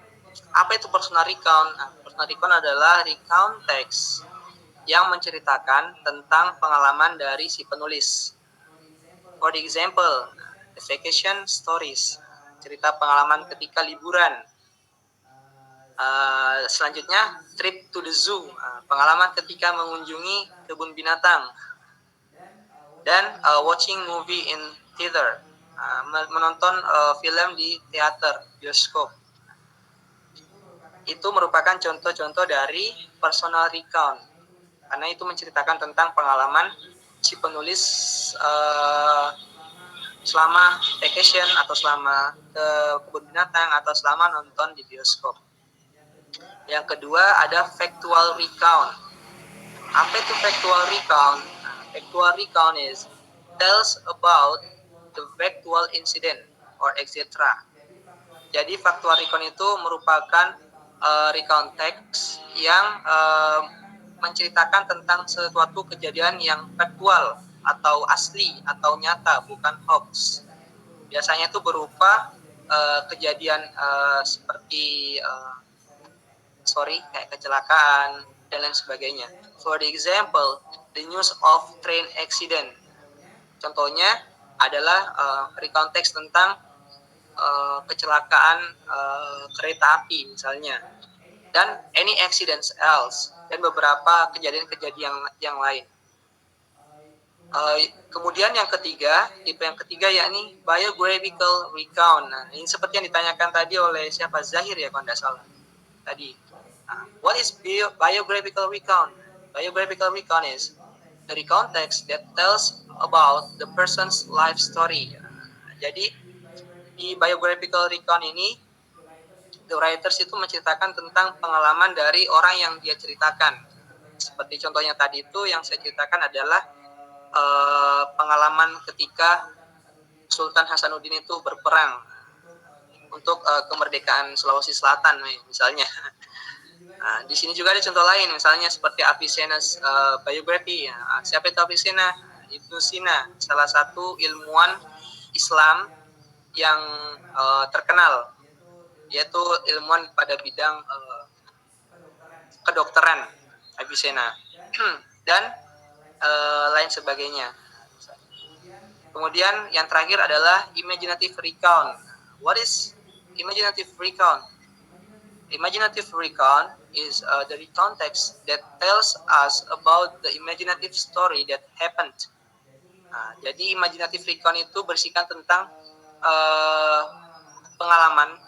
Apa itu personal recount? Personal recount adalah recount text yang menceritakan tentang pengalaman dari si penulis. For the example, the vacation stories, cerita pengalaman ketika liburan. Selanjutnya, trip to the zoo, pengalaman ketika mengunjungi kebun binatang. Dan watching movie in theater, menonton film di teater, bioskop. Itu merupakan contoh-contoh dari personal recount, karena itu menceritakan tentang pengalaman si penulis selama vacation atau selama ke kebun binatang atau selama nonton di bioskop. Yang kedua ada factual recount. Apa itu factual recount? Factual recount is tells about the factual incident or etc. Jadi factual recount itu merupakan recount text yang menceritakan tentang suatu kejadian yang faktual atau asli atau nyata, bukan hoax. Biasanya itu berupa kejadian seperti kayak kecelakaan dan lain sebagainya. For the example, the news of train accident. Contohnya adalah recount text tentang kecelakaan kereta api misalnya, dan any accidents else, dan beberapa kejadian-kejadian yang lain. Kemudian yang ketiga, tipe yang ketiga yakni biographical recount. Nah, ini seperti yang ditanyakan tadi oleh siapa, Zahir ya kalau tidak salah tadi. What is biographical recount? Biographical recount is the recount text that tells about the person's life story. Jadi di biographical recount ini, the writers itu menceritakan tentang pengalaman dari orang yang dia ceritakan. Seperti contohnya tadi itu yang saya ceritakan adalah pengalaman ketika Sultan Hasanuddin itu berperang untuk kemerdekaan Sulawesi Selatan misalnya. Nah, di sini juga ada contoh lain, misalnya seperti Avicenna's biography. Siapa itu Avicenna? Ibnu Sina, salah satu ilmuwan Islam yang terkenal, yaitu ilmuwan pada bidang kedokteran, Avicenna, dan lain sebagainya. Kemudian yang terakhir adalah imaginative recount. What is imaginative recount? Imaginative recount is the recount text that tells us about the imaginative story that happened. Nah, jadi imaginative recount itu berisikan tentang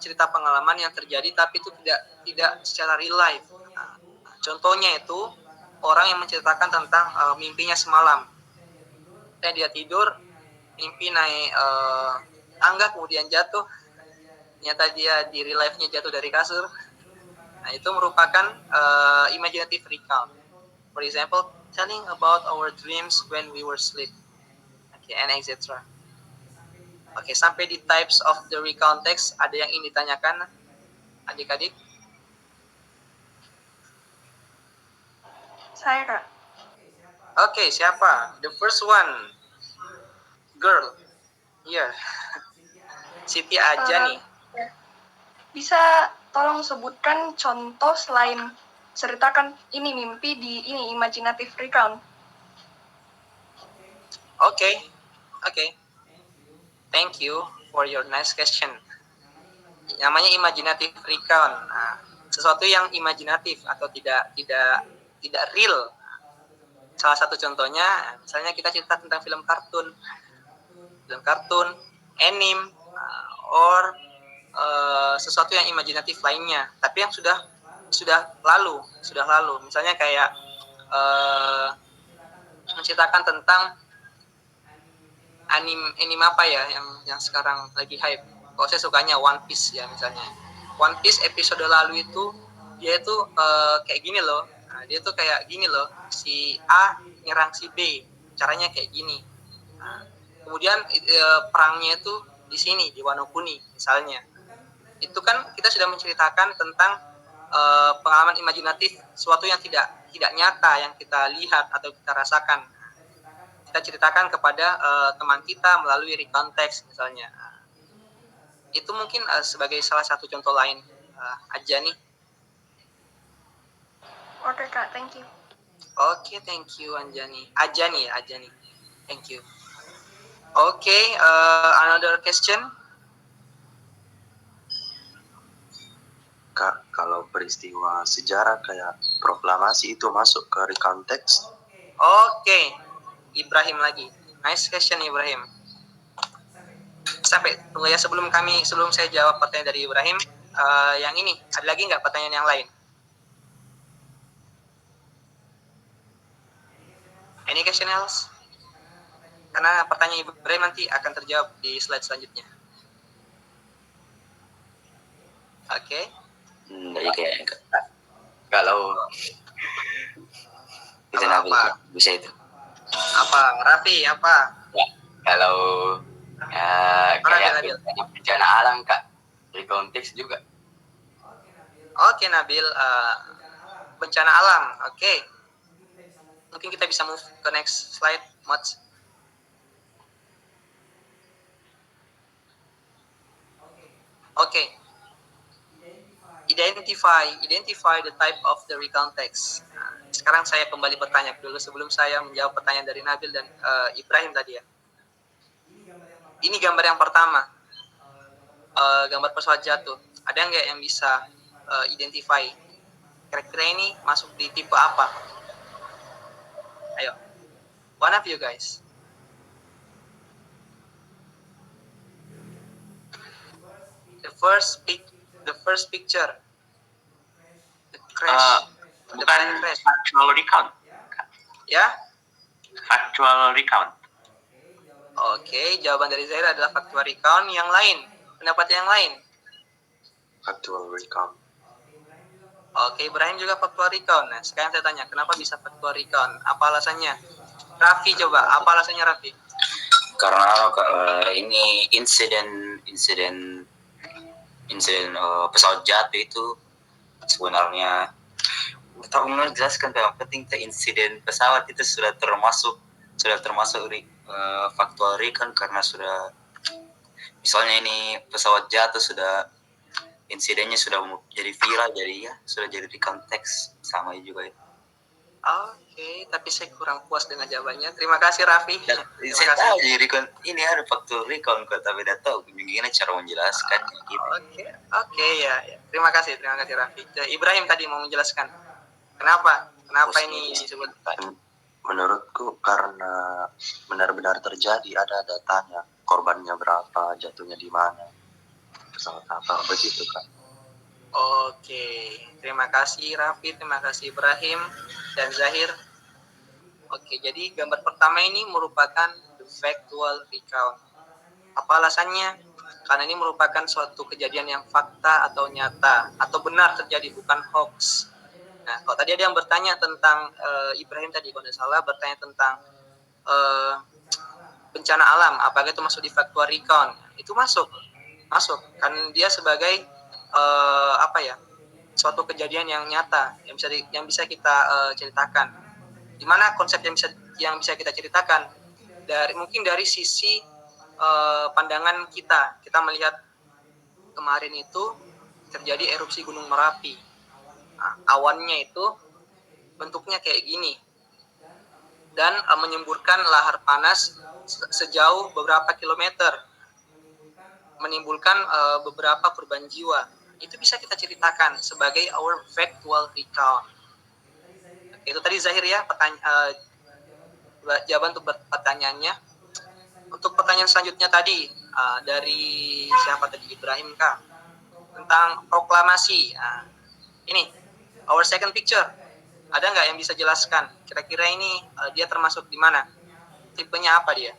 cerita pengalaman yang terjadi tapi itu tidak secara real life. Nah, contohnya itu orang yang menceritakan tentang mimpinya semalam. Dia tidur, mimpi naik tangga kemudian jatuh, ternyata dia di real life-nya jatuh dari kasur. Nah, itu merupakan imaginative recount. For example, telling about our dreams when we were asleep, and etc. Oke, sampai di types of the recount text, ada yang ingin ditanyakan adik-adik? Saya, Kak. Oke, siapa? The first one, girl. Here. Siti Ajani. Bisa tolong sebutkan contoh selain ceritakan ini mimpi di ini imaginative recount. Okay. Thank you for your nice question. Namanya imaginative recount. Nah, sesuatu yang imajinatif atau tidak real. Salah satu contohnya, misalnya kita cerita tentang film kartun, anime, or sesuatu yang imajinatif lainnya, tapi yang sudah lalu. Misalnya kayak menceritakan tentang anime apa ya yang sekarang lagi hype. Kalau saya sukanya One Piece ya misalnya. One Piece episode lalu itu dia itu kayak gini loh. Nah, dia tuh kayak gini loh. Si A nyerang si B, caranya kayak gini. Nah, kemudian perangnya itu di sini di Wano Kuni misalnya. Itu kan kita sudah menceritakan tentang pengalaman imajinatif, sesuatu yang tidak nyata yang kita lihat atau kita rasakan. Kita ceritakan kepada teman kita melalui recount text misalnya. Itu mungkin sebagai salah satu contoh lain aja nih. Oke, Kak, thank you. Oke, thank you Ajani. Ajani. Thank you. Okay, another question. Kak, kalau peristiwa sejarah kayak proklamasi itu masuk ke recount text? Oke, Ibrahim lagi. Nice question Ibrahim. Sampai tunggu ya, sebelum saya jawab pertanyaan dari Ibrahim, yang ini ada lagi nggak pertanyaan yang lain? Any question else? Karena pertanyaan Ibrahim nanti akan terjawab di slide selanjutnya. Oke. Dari kayak Kalau kita Kalau Nabil apa? bisa itu. Apa? Raffi, apa? kalau kayak Nabil. bencana alam Kak, di konteks juga. Oke Nabil, bencana alam. Oke. Mungkin kita bisa move ke next slide, Mods. Oke. Identify the type of the recount text. Nah, sekarang saya kembali bertanya dulu sebelum saya menjawab pertanyaan dari Nabil dan Ibrahim tadi ya. Ini gambar yang pertama, gambar pesawat jatuh. Ada nggak yang bisa identify kira-kira ini masuk di tipe apa? Ayo, one of you guys. The first picture, the crash, the Bukan plane crash. factual recount. Ya, Factual recount. oke. Jawaban dari Zaira adalah factual recount. Yang lain, pendapat yang lain. Factual recount. Oke, Ibrahim juga factual recount. Nah, sekarang saya tanya, kenapa bisa factual recount? Apa alasannya? Raffi coba, apa alasannya Raffi? Karena ini insiden pesawat jatuh itu sebenarnya tak menjelaskan, yang penting insiden pesawat itu sudah termasuk faktual recount karena sudah misalnya ini pesawat jatuh sudah insidennya sudah jadi viral, jadi ya sudah jadi recount text sama juga ya. Oke, tapi saya kurang puas dengan jawabannya. Terima kasih Raffi. Saya tahu jadi recount ini ada faktual recount kok, tapi tidak tahu bagaimana cara menjelaskannya gitu. Oke ya. Terima kasih Raffi. Ibrahim tadi mau menjelaskan kenapa ini disebut. Menurutku karena benar-benar terjadi, ada datanya, korbannya berapa, jatuhnya di mana, pesawat apa, begitu kan. Oke, terima kasih Raffi, terima kasih Ibrahim dan Zahir. Oke, jadi gambar pertama ini merupakan the factual recount. Apa alasannya? Karena ini merupakan suatu kejadian yang fakta atau nyata atau benar terjadi, bukan hoax. Nah, kalau tadi ada yang bertanya tentang Ibrahim tadi, kalau tidak salah bertanya tentang bencana alam, apakah itu masuk di factual recount? Itu masuk, kan dia sebagai suatu kejadian yang nyata yang bisa kita ceritakan. Di mana konsep yang bisa kita ceritakan mungkin dari sisi pandangan kita melihat kemarin itu terjadi erupsi Gunung Merapi. Nah, awannya itu bentuknya kayak gini dan menyemburkan lahar panas sejauh beberapa kilometer, menimbulkan beberapa korban jiwa. Itu bisa kita ceritakan sebagai our factual recount. Itu tadi Zahir ya, jawaban untuk pertanyaannya. Untuk pertanyaan selanjutnya tadi dari siapa tadi, Ibrahim kah? Tentang proklamasi. Ini our second picture. Ada nggak yang bisa jelaskan? Kira-kira ini dia termasuk di mana? Tipenya apa dia?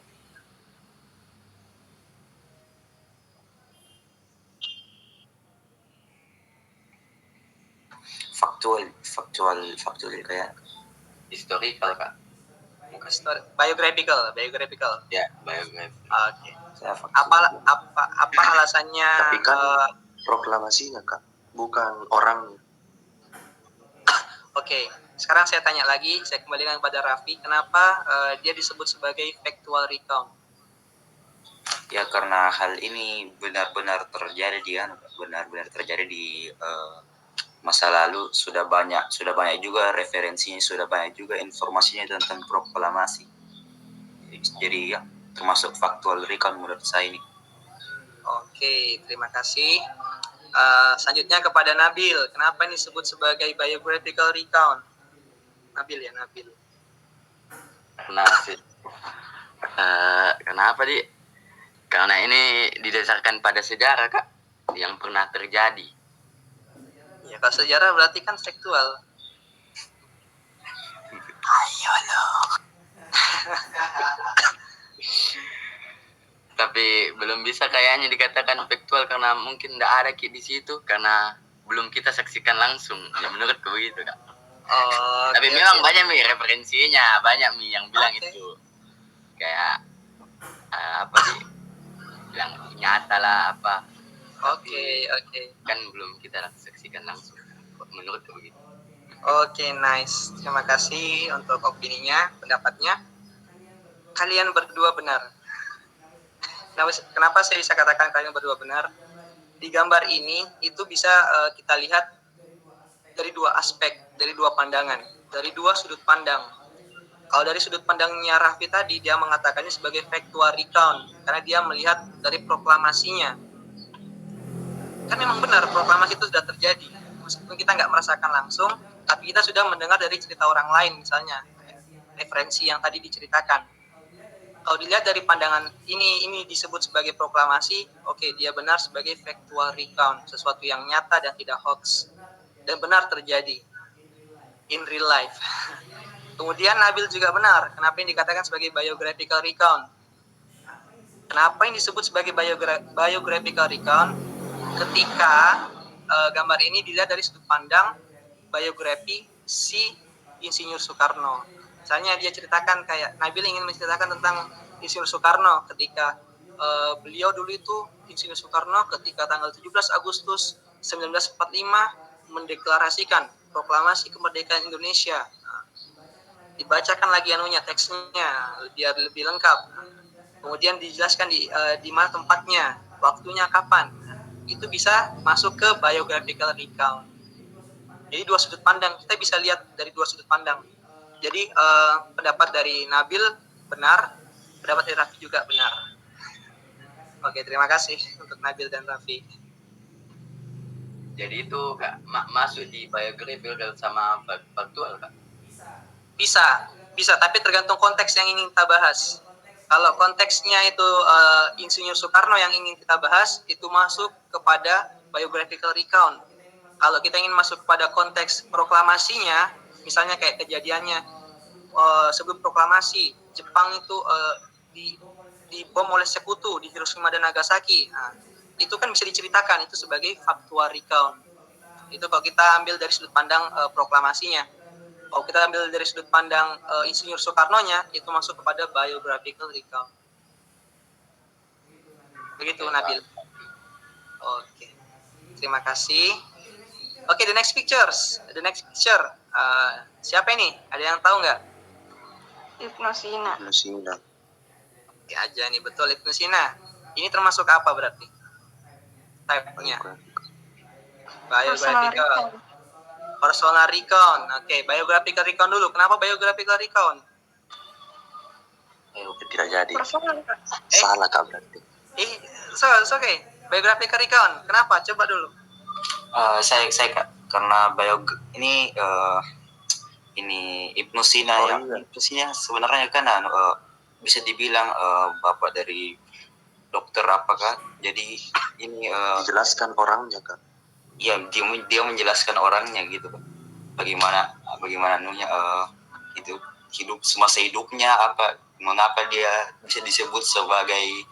Faktual kayak Historical Kak. Biographical. Ya, biographical. Oke. Apa alasannya? Tapi kan proklamasinya Kak, bukan orangnya. Oke, sekarang saya tanya lagi, saya kembalikan kepada Raffi, kenapa dia disebut sebagai factual recount? ya karena hal ini benar-benar terjadi di masa lalu. Sudah banyak juga referensinya, sudah banyak juga informasinya tentang proklamasi. Jadi ya termasuk faktual recount menurut saya ini. Oke, terima kasih. Selanjutnya kepada Nabil. Kenapa ini disebut sebagai biographical recount? Nabil ya, Nabil. Kenapa di? Karena ini didasarkan pada sejarah kak yang pernah terjadi. Ya, kalau sejarah berarti kan faktual. Ayo loh. Tapi belum bisa kayaknya dikatakan faktual karena mungkin tidak ada di situ karena belum kita saksikan langsung. Ya menurutku begitu kak. Oh, Tapi memang banyak referensinya, banyak yang bilang itu kayak apa sih? Bilang nyata lah apa. Oke. Kan belum kita saksikan langsung. Menurutku begitu. Oke, nice. Terima kasih untuk opininya, pendapatnya. Kalian berdua benar. Kenapa saya bisa katakan kalian berdua benar? Di gambar ini itu bisa kita lihat dari dua aspek, dari dua pandangan, dari dua sudut pandang. Kalau dari sudut pandangnya Raffi tadi, dia mengatakannya sebagai factual recount karena dia melihat dari proklamasinya. Kan memang benar, proklamasi itu sudah terjadi. Meskipun kita nggak merasakan langsung, tapi kita sudah mendengar dari cerita orang lain, misalnya referensi yang tadi diceritakan. Kalau dilihat dari pandangan ini disebut sebagai proklamasi, oke, dia benar sebagai factual recount, sesuatu yang nyata dan tidak hoax, dan benar terjadi in real life. Kemudian Nabil juga benar, kenapa ini dikatakan sebagai biographical recount? Kenapa ini disebut sebagai biographical recount? Ketika gambar ini dilihat dari sudut pandang biografi si Insinyur Soekarno. Misalnya dia ceritakan kayak Nabil ingin menceritakan tentang Insinyur Soekarno ketika beliau dulu itu Insinyur Soekarno ketika tanggal 17 Agustus 1945 mendeklarasikan proklamasi kemerdekaan Indonesia. Dibacakan lagi teksnya biar lebih lengkap. Kemudian dijelaskan di mana tempatnya, waktunya kapan. Itu bisa masuk ke biographical recount. Jadi dua sudut pandang, kita bisa lihat dari dua sudut pandang. Jadi pendapat dari Nabil benar, pendapat dari Raffi juga benar. Oke, terima kasih untuk Nabil dan Raffi. Jadi itu kak masuk di biographical sama faktual kak? Bisa, tapi tergantung konteks yang ingin kita bahas. Kalau konteksnya itu Insinyur Soekarno yang ingin kita bahas, itu masuk kepada biographical recount. Kalau kita ingin masuk pada konteks proklamasinya, misalnya kayak kejadiannya sebelum proklamasi, Jepang itu dibom oleh sekutu di Hiroshima dan Nagasaki. Nah, itu kan bisa diceritakan, itu sebagai factual recount. Itu kalau kita ambil dari sudut pandang proklamasinya. Kalau kita ambil dari sudut pandang Insinyur Soekarno-nya, itu masuk kepada biographical recount. Begitu, Nabil. Oke. Terima kasih. Oke, the next picture. Siapa ini? Ada yang tahu nggak? Ibnu Sina. Oke aja nih, betul, Ibnu Sina. Ini termasuk apa berarti? Type-nya? Biographical. Personal recount. Oke, biographical recount dulu. Kenapa biographical recount? Tidak jadi. Personal. Salah kak berarti. Oke. Biographical recount. Kenapa? Coba dulu. Saya karena ini Ibnu Sina Ibnu Sina sebenarnya kan bisa dibilang bapak dari dokter apakah? Jadi ini Dijelaskan orangnya kan. ya dia menjelaskan orangnya gitu kan. Bagaimana itu hidup semasa hidupnya mengapa dia bisa disebut sebagai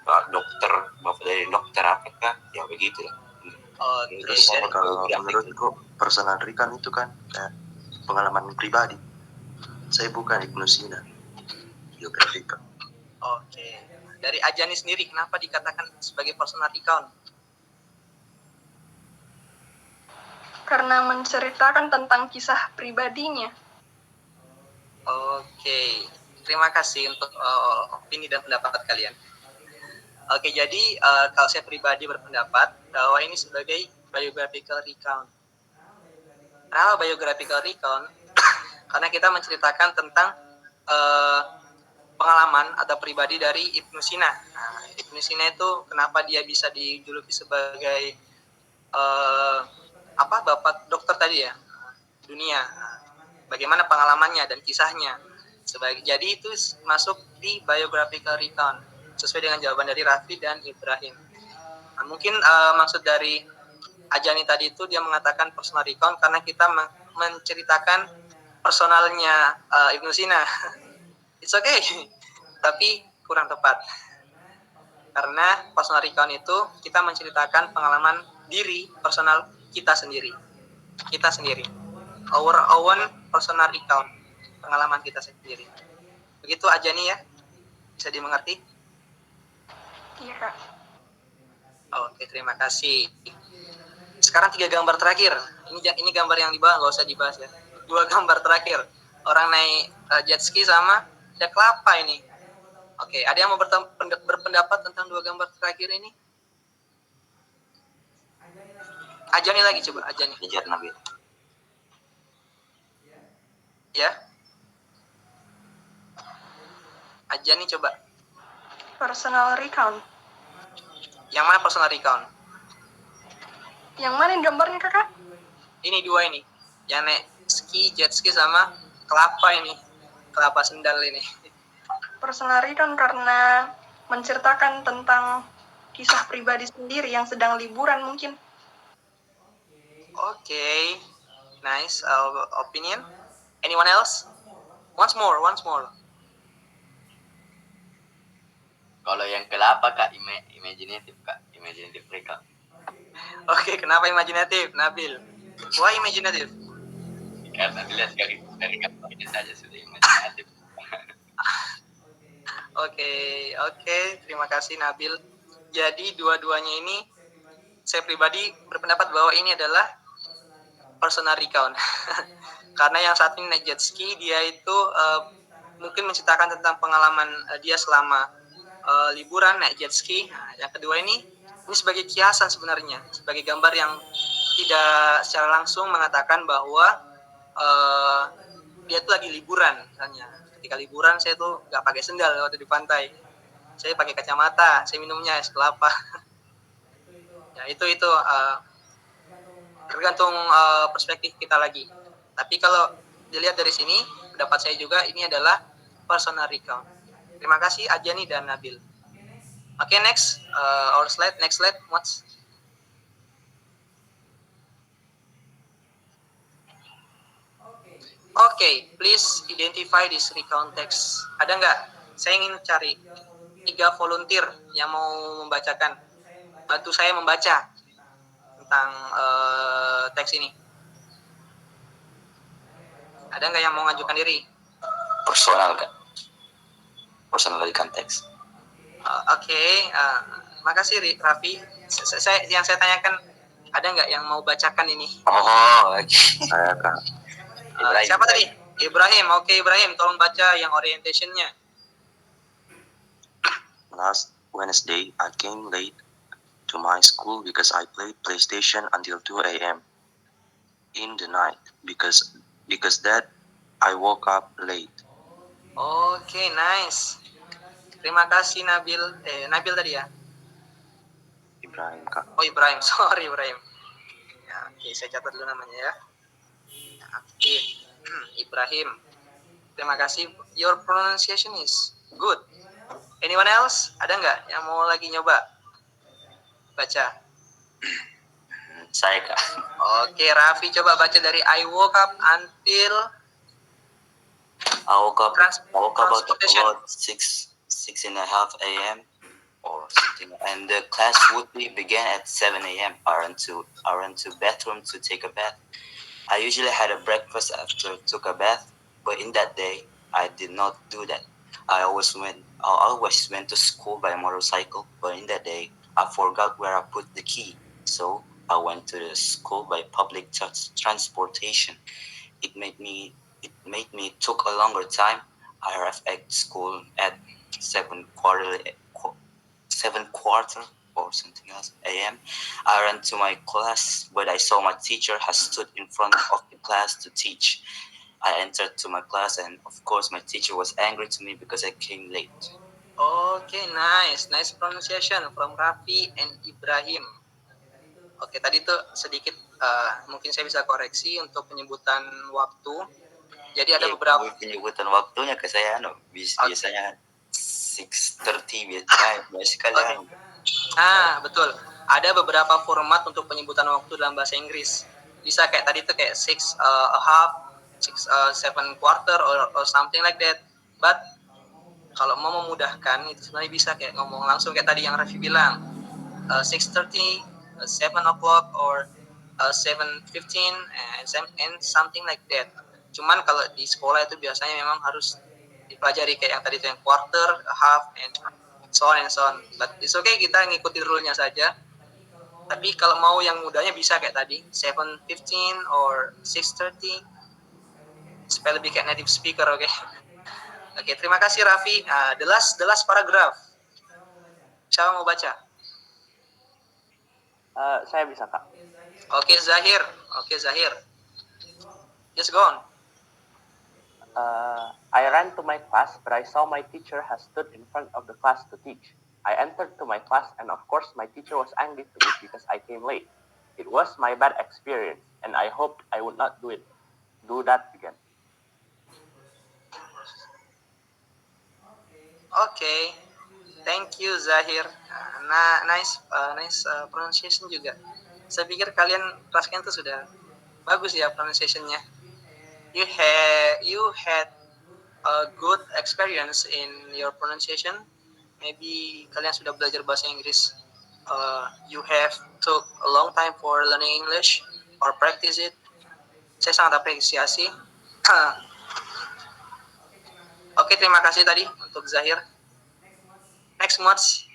bapak dari dokter apakah ya begitulah. Terus Kalau menurutku personal recount itu kan pengalaman pribadi. Saya bukan Ibnu Sina. Biographical. Oke. Dari Ajani sendiri, kenapa dikatakan sebagai personal recount? Karena menceritakan tentang kisah pribadinya. Oke. Terima kasih untuk opini dan pendapat kalian. Oke, jadi kalau saya pribadi berpendapat bahwa ini sebagai biographical recount. Kenapa biographical recount? Karena kita menceritakan tentang pengalaman pengalaman atau pribadi dari Ibnu Sina. Nah, Ibnu Sina itu kenapa dia bisa dijuluki sebagai bapak dokter tadi ya dunia. Nah, bagaimana pengalamannya dan kisahnya. Jadi itu masuk di biographical recount sesuai dengan jawaban dari Raffi dan Ibrahim. Nah, mungkin maksud dari Ajani tadi itu dia mengatakan personal recount karena kita menceritakan personalnya Ibnu Sina. It's okay, tapi kurang tepat. Karena personal recount itu kita menceritakan pengalaman diri personal kita sendiri. Our own personal recount, pengalaman kita sendiri. Begitu aja nih ya, bisa dimengerti? Iya, Kak. Oke, terima kasih. Sekarang 3 gambar terakhir. Ini gambar yang dibahas, nggak usah dibahas ya. 2 gambar terakhir. Orang naik jet ski sama ada kelapa ini. Oke, ada yang mau berpendapat tentang 2 gambar terakhir ini? Ajani lagi coba, Ajani. Kejar Nabil. Ya. Ajani coba. Personal recount. Yang mana personal recount? Yang mana yang gambarnya, Kakak? Ini 2 ini. Yang naik ski, jet ski sama kelapa ini. Kelapa sendal ini. Personal recount karena menceritakan tentang kisah pribadi sendiri yang sedang liburan mungkin. Okay. Nice opinion. Anyone else? Once more. Kalau yang kelapa Kak, imaginative Kak, imaginative recount. Oke, kenapa imajinatif, Nabil? Why imajinatif? Karena dilihat dari gambarnya saja sudah imajinatif. Oke, terima kasih Nabil. Jadi dua-duanya ini saya pribadi berpendapat bahwa ini adalah personal recount. Karena yang saat ini naik jet ski, dia itu mungkin menceritakan tentang pengalaman dia selama liburan naik jet ski. Nah, yang kedua ini sebagai kiasan sebenarnya, sebagai gambar yang tidak secara langsung mengatakan bahwa dia tuh lagi liburan. Misalnya ketika liburan saya tuh nggak pakai sendal waktu di pantai, saya pakai kacamata, saya minumnya es kelapa. Ya itu tergantung perspektif kita lagi. Tapi kalau dilihat dari sini, pendapat saya juga ini adalah personal recount. Terima kasih Ajani dan Nabil. Oke, next next slide, what's Oke, please identify this recount text. Ada nggak? Saya ingin cari 3 volunteer yang mau membacakan. Bantu saya membaca tentang teks ini. Ada nggak yang mau mengajukan diri? Personal kan? Personal recount text. Oke, makasih Raffi. Yang saya tanyakan, ada nggak yang mau bacakan ini? Oh, oke. Saya Kak. Siapa tadi? Ibrahim. Oke, Ibrahim, tolong baca yang orientation-nya. Last Wednesday, I came late to my school because I played PlayStation until 2 a.m. in the night. Because that, I woke up late. Oke, nice. Terima kasih Nabil. Nabil tadi ya? Ibrahim Kak. Oh, Ibrahim. Sorry, Ibrahim. Ya, oke, saya catat dulu namanya ya. Oke, Ibrahim. Terima kasih. Your pronunciation is good. Anyone else? Ada nggak yang mau lagi nyoba baca? Saya Kak. Oke, Raffi coba baca dari I woke up until I woke up transportation. about 6:30 a.m. or something, and the class would begin at 7 a.m. I ran to bathroom to take a bath. I usually had a breakfast after took a bath, but in that day I did not do that. I always went to school by motorcycle, but in that day I forgot where I put the key, so I went to the school by public transportation. It made me took a longer time. I arrived at school at 7:15 or something else a.m. I ran to my class, but I saw my teacher has stood in front of the class to teach. I entered to my class, and of course my teacher was angry to me because I came late. Okay, nice pronunciation from Raffi and Ibrahim. Oke, tadi tuh sedikit mungkin saya bisa koreksi untuk penyebutan waktu. Jadi ada beberapa penyebutan waktunya ke saya biasanya 6:30 biasa kalian. Betul. Ada beberapa format untuk penyebutan waktu dalam bahasa Inggris. Bisa kayak tadi tuh kayak 6:30, 7:15 or something like that. But kalau mau memudahkan itu sebenarnya bisa kayak ngomong langsung kayak tadi yang Raffi bilang 6:30, 7 o'clock or 7:15 and something like that. Cuman kalau di sekolah itu biasanya memang harus dipelajari kayak yang tadi itu yang quarter, half, and so on. But it's okay, kita ngikutin rule-nya saja. Tapi kalau mau yang mudahnya bisa kayak tadi 7:15 or 6:30 supaya lebih kayak native speaker, oke? Oke, terima kasih Raffi. The last paragraph. Siapa mau baca? Saya bisa, Kak. Oke, Zahir. Just go on. I ran to my class, but I saw my teacher has stood in front of the class to teach. I entered to my class, and of course, my teacher was angry to me because I came late. It was my bad experience, and I hoped I would not do that again. Okay, thank you Zahir. Nice pronunciation juga. Saya pikir kalian kelasnya itu sudah bagus ya pronunciationnya. You had a good experience in your pronunciation. Maybe kalian sudah belajar bahasa Inggris. You have took a long time for learning English or practice it. Saya sangat apresiasi. Oke, terima kasih tadi untuk Zahir. Next Mods.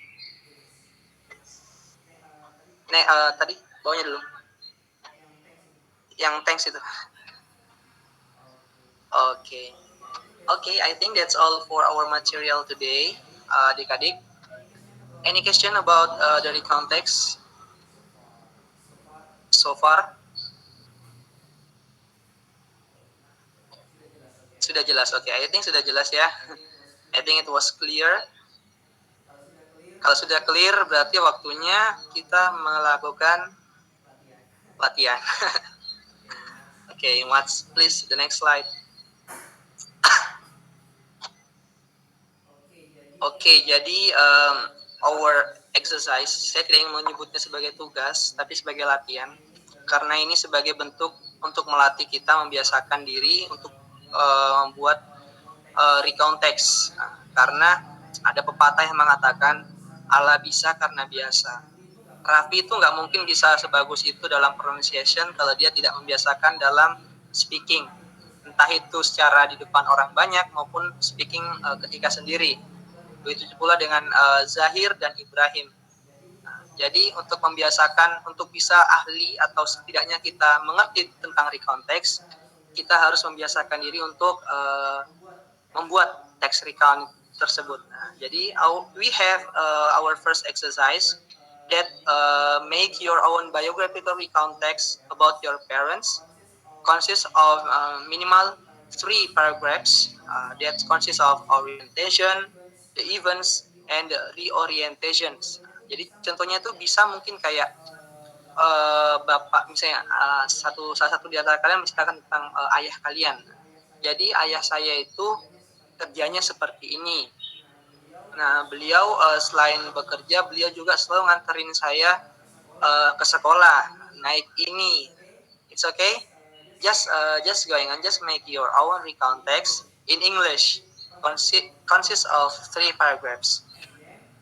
Tadi bawahnya dulu. Yang thanks itu. Okay, I think that's all for our material today, adik-adik. Any question about the context so far? Sudah jelas, oke. I think sudah jelas ya. I think it was clear. Kalau sudah clear, berarti waktunya kita melakukan latihan. Okay, Mats, please, the next slide. Oke, jadi our exercise, saya tidak ingin menyebutnya sebagai tugas, tapi sebagai latihan. Karena ini sebagai bentuk untuk melatih kita membiasakan diri untuk membuat recount text. Karena ada pepatah yang mengatakan Allah bisa karena biasa. Raffi itu nggak mungkin bisa sebagus itu dalam pronunciation kalau dia tidak membiasakan dalam speaking. Entah itu secara di depan orang banyak maupun speaking ketika sendiri. Begitu pula dengan Zahir dan Ibrahim. Jadi untuk membiasakan, untuk bisa ahli atau setidaknya kita mengerti tentang recount text, kita harus membiasakan diri untuk membuat text recount tersebut. Jadi we have our first exercise that make your own biographical recount text about your parents. Consists of minimal 3 paragraphs that consists of orientation, the events, and the reorientations. Jadi contohnya itu bisa mungkin kayak bapak misalnya salah satu di antara kalian menceritakan tentang ayah kalian. Jadi ayah saya itu kerjanya seperti ini. Nah, beliau selain bekerja, beliau juga selalu nganterin saya ke sekolah, naik ini. It's okay? Just going on, just make your own recount text in English. Consists of 3 paragraphs.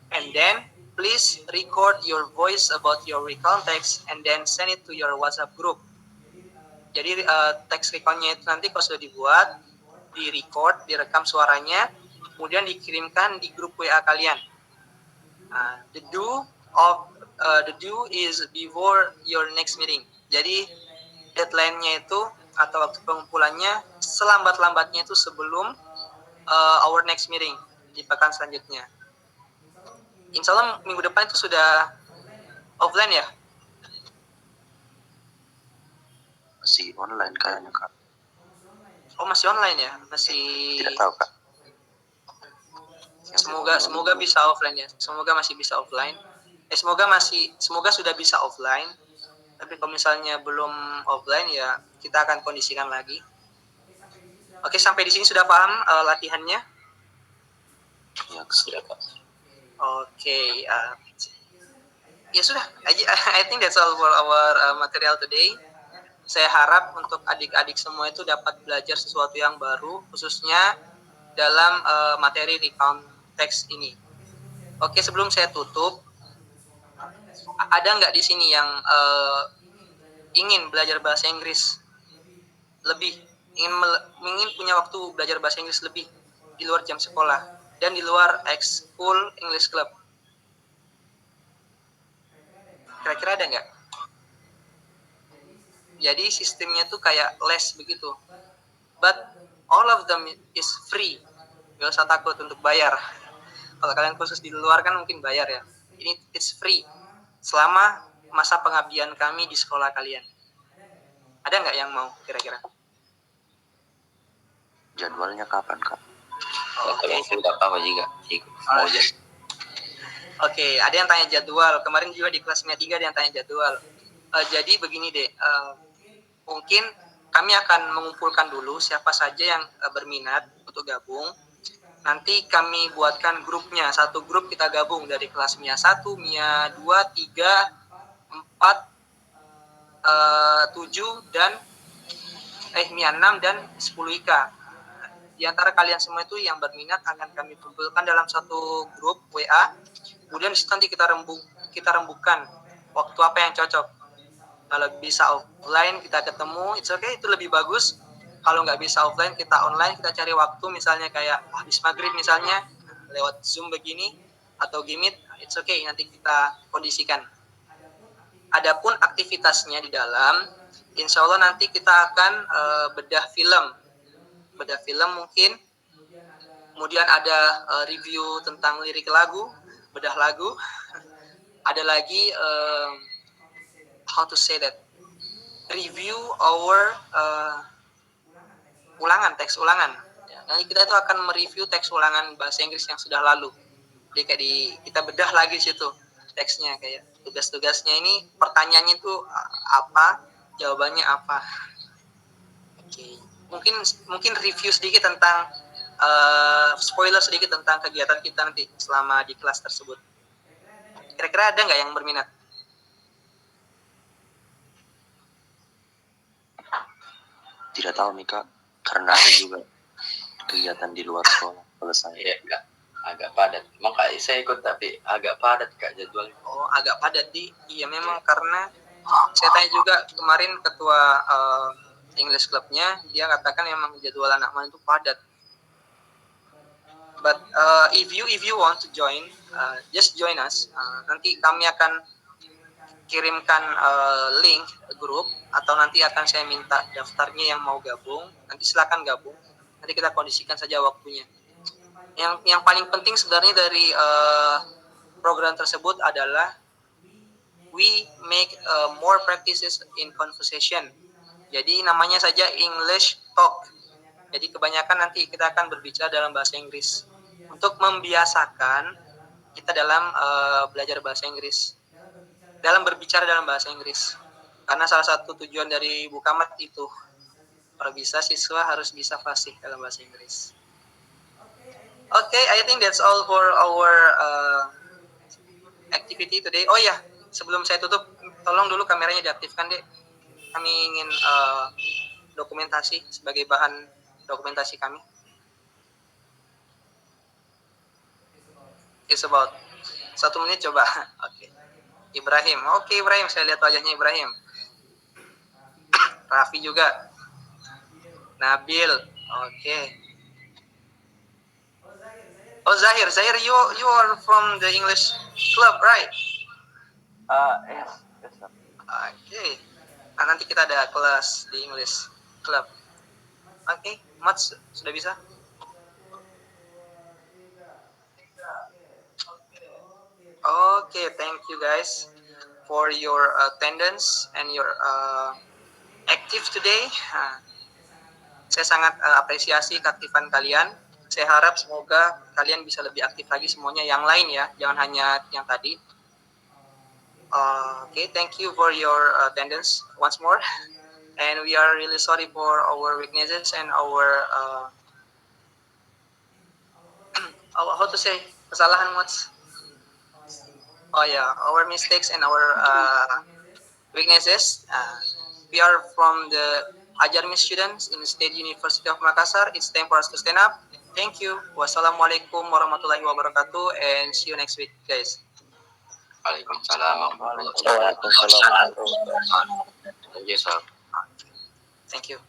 And then, please record your voice about your recount text and then send it to your WhatsApp group. Jadi teks recount-nya itu nanti kalau sudah dibuat, di-record, direkam suaranya, kemudian dikirimkan di grup WA kalian. The due is before your next meeting. Jadi deadline-nya itu atau waktu pengumpulannya selambat-lambatnya itu sebelum our next meeting di pekan selanjutnya. Insya Allah minggu depan itu sudah offline ya? Masih online kayaknya, Kak. Oh, masih online ya? Masih. Tidak tahu Kak. Semoga bisa offline ya. Semoga masih bisa offline. Semoga sudah bisa offline. Tapi kalau misalnya belum offline ya kita akan kondisikan lagi. Oke, sampai di sini sudah paham latihannya? Ya sudah Kak. Oke, ya sudah. I think that's all for our material today. Saya harap untuk adik-adik semua itu dapat belajar sesuatu yang baru, khususnya dalam materi recount text ini. Oke, sebelum saya tutup, ada nggak di sini yang ingin belajar bahasa Inggris lebih, ingin punya waktu belajar bahasa Inggris lebih di luar jam sekolah dan di luar ex-school English Club? Kira-kira ada nggak? Jadi sistemnya tuh kayak les begitu. But all of them is free. Gak usah takut untuk bayar. Kalau kalian khusus di luar kan mungkin bayar ya. Ini it's free. Selama masa pengabdian kami di sekolah kalian. Ada nggak yang mau kira-kira? Jadwalnya kapan Kak? Kalau sudah apa juga ikut mau jadi. Oke, ada yang tanya jadwal. Kemarin juga di kelas 3 ada yang tanya jadwal. Jadi begini deh, mungkin kami akan mengumpulkan dulu siapa saja yang berminat untuk gabung. Nanti kami buatkan grupnya, satu grup kita gabung dari kelas MIA 1, MIA 2, 3, 4, 7, dan MIA 6 dan 10 IK. Di antara kalian semua itu yang berminat akan kami kumpulkan dalam satu grup WA. Kemudian nanti kita rembukan waktu apa yang cocok. Kalau bisa offline kita ketemu, it's okay, itu lebih bagus. Kalau nggak bisa offline kita online, kita cari waktu misalnya kayak habis maghrib misalnya lewat Zoom begini atau Gimit, it's okay, nanti kita kondisikan. Adapun aktivitasnya di dalam, insya Allah nanti kita akan bedah film mungkin, kemudian ada review tentang lirik lagu, bedah lagu, ada lagi how to say that, review our teks ulangan. Ya, nanti kita itu akan mereview teks ulangan bahasa Inggris yang sudah lalu. Jadi kayak kita bedah lagi di situ teksnya, kayak tugas-tugasnya ini pertanyaannya itu apa, jawabannya apa. Oke. Mungkin review sedikit tentang spoiler sedikit tentang kegiatan kita nanti selama di kelas tersebut. Kira-kira ada nggak yang berminat? Tidak tahu nih Kak, karena ada juga kegiatan di luar sekolah kalau saya. Iya, agak padat. Makanya saya ikut tapi agak padat Kak jadwalnya. Oh, agak padat iya memang, karena saya tanya juga kemarin ketua English Clubnya, dia katakan memang jadwal anak mahasiswa itu padat. But if you want to join, just join us. Nanti kami akan kirimkan link grup, atau nanti akan saya minta daftarnya yang mau gabung. Nanti silakan gabung. Nanti kita kondisikan saja waktunya. Yang paling penting sebenarnya dari program tersebut adalah we make more practices in conversation. Jadi namanya saja English Talk. Jadi kebanyakan nanti kita akan berbicara dalam bahasa Inggris untuk membiasakan kita dalam belajar bahasa Inggris, dalam berbicara dalam bahasa Inggris. Karena salah satu tujuan dari Bukamat itu, kalau bisa siswa harus bisa fasih dalam bahasa Inggris. Okay, I think that's all for our activity today. Oh ya, sebelum saya tutup, tolong dulu kameranya diaktifkan deh. Kami ingin dokumentasi sebagai bahan dokumentasi kami. It's about 1 menit coba. Oke. Ibrahim. Oke, Ibrahim, saya lihat wajahnya Ibrahim. Raffi juga. Nabil. Oke. Oh, Zahir, you are from the English club, right? Yes, sir. Oke. Nah, nanti kita ada kelas di English club. Oke, Mats sudah bisa? Okay, thank you guys for your attendance and your active today. Saya sangat apresiasi keaktifan kalian. Saya harap semoga kalian bisa lebih aktif lagi semuanya yang lain ya, jangan hanya yang tadi. Okay, thank you for your attendance once more. And we are really sorry for our weaknesses and our how to say kesalahan what's our mistakes and our weaknesses. We are from the Ajarmi students in the State University of Makassar. It's time for us to stand up. Thank you. Wassalamualaikum warahmatullahi wabarakatuh, and see you next week, guys. Waalaikumsalam. Waalaikumsalam. Thank you, sir. Thank you.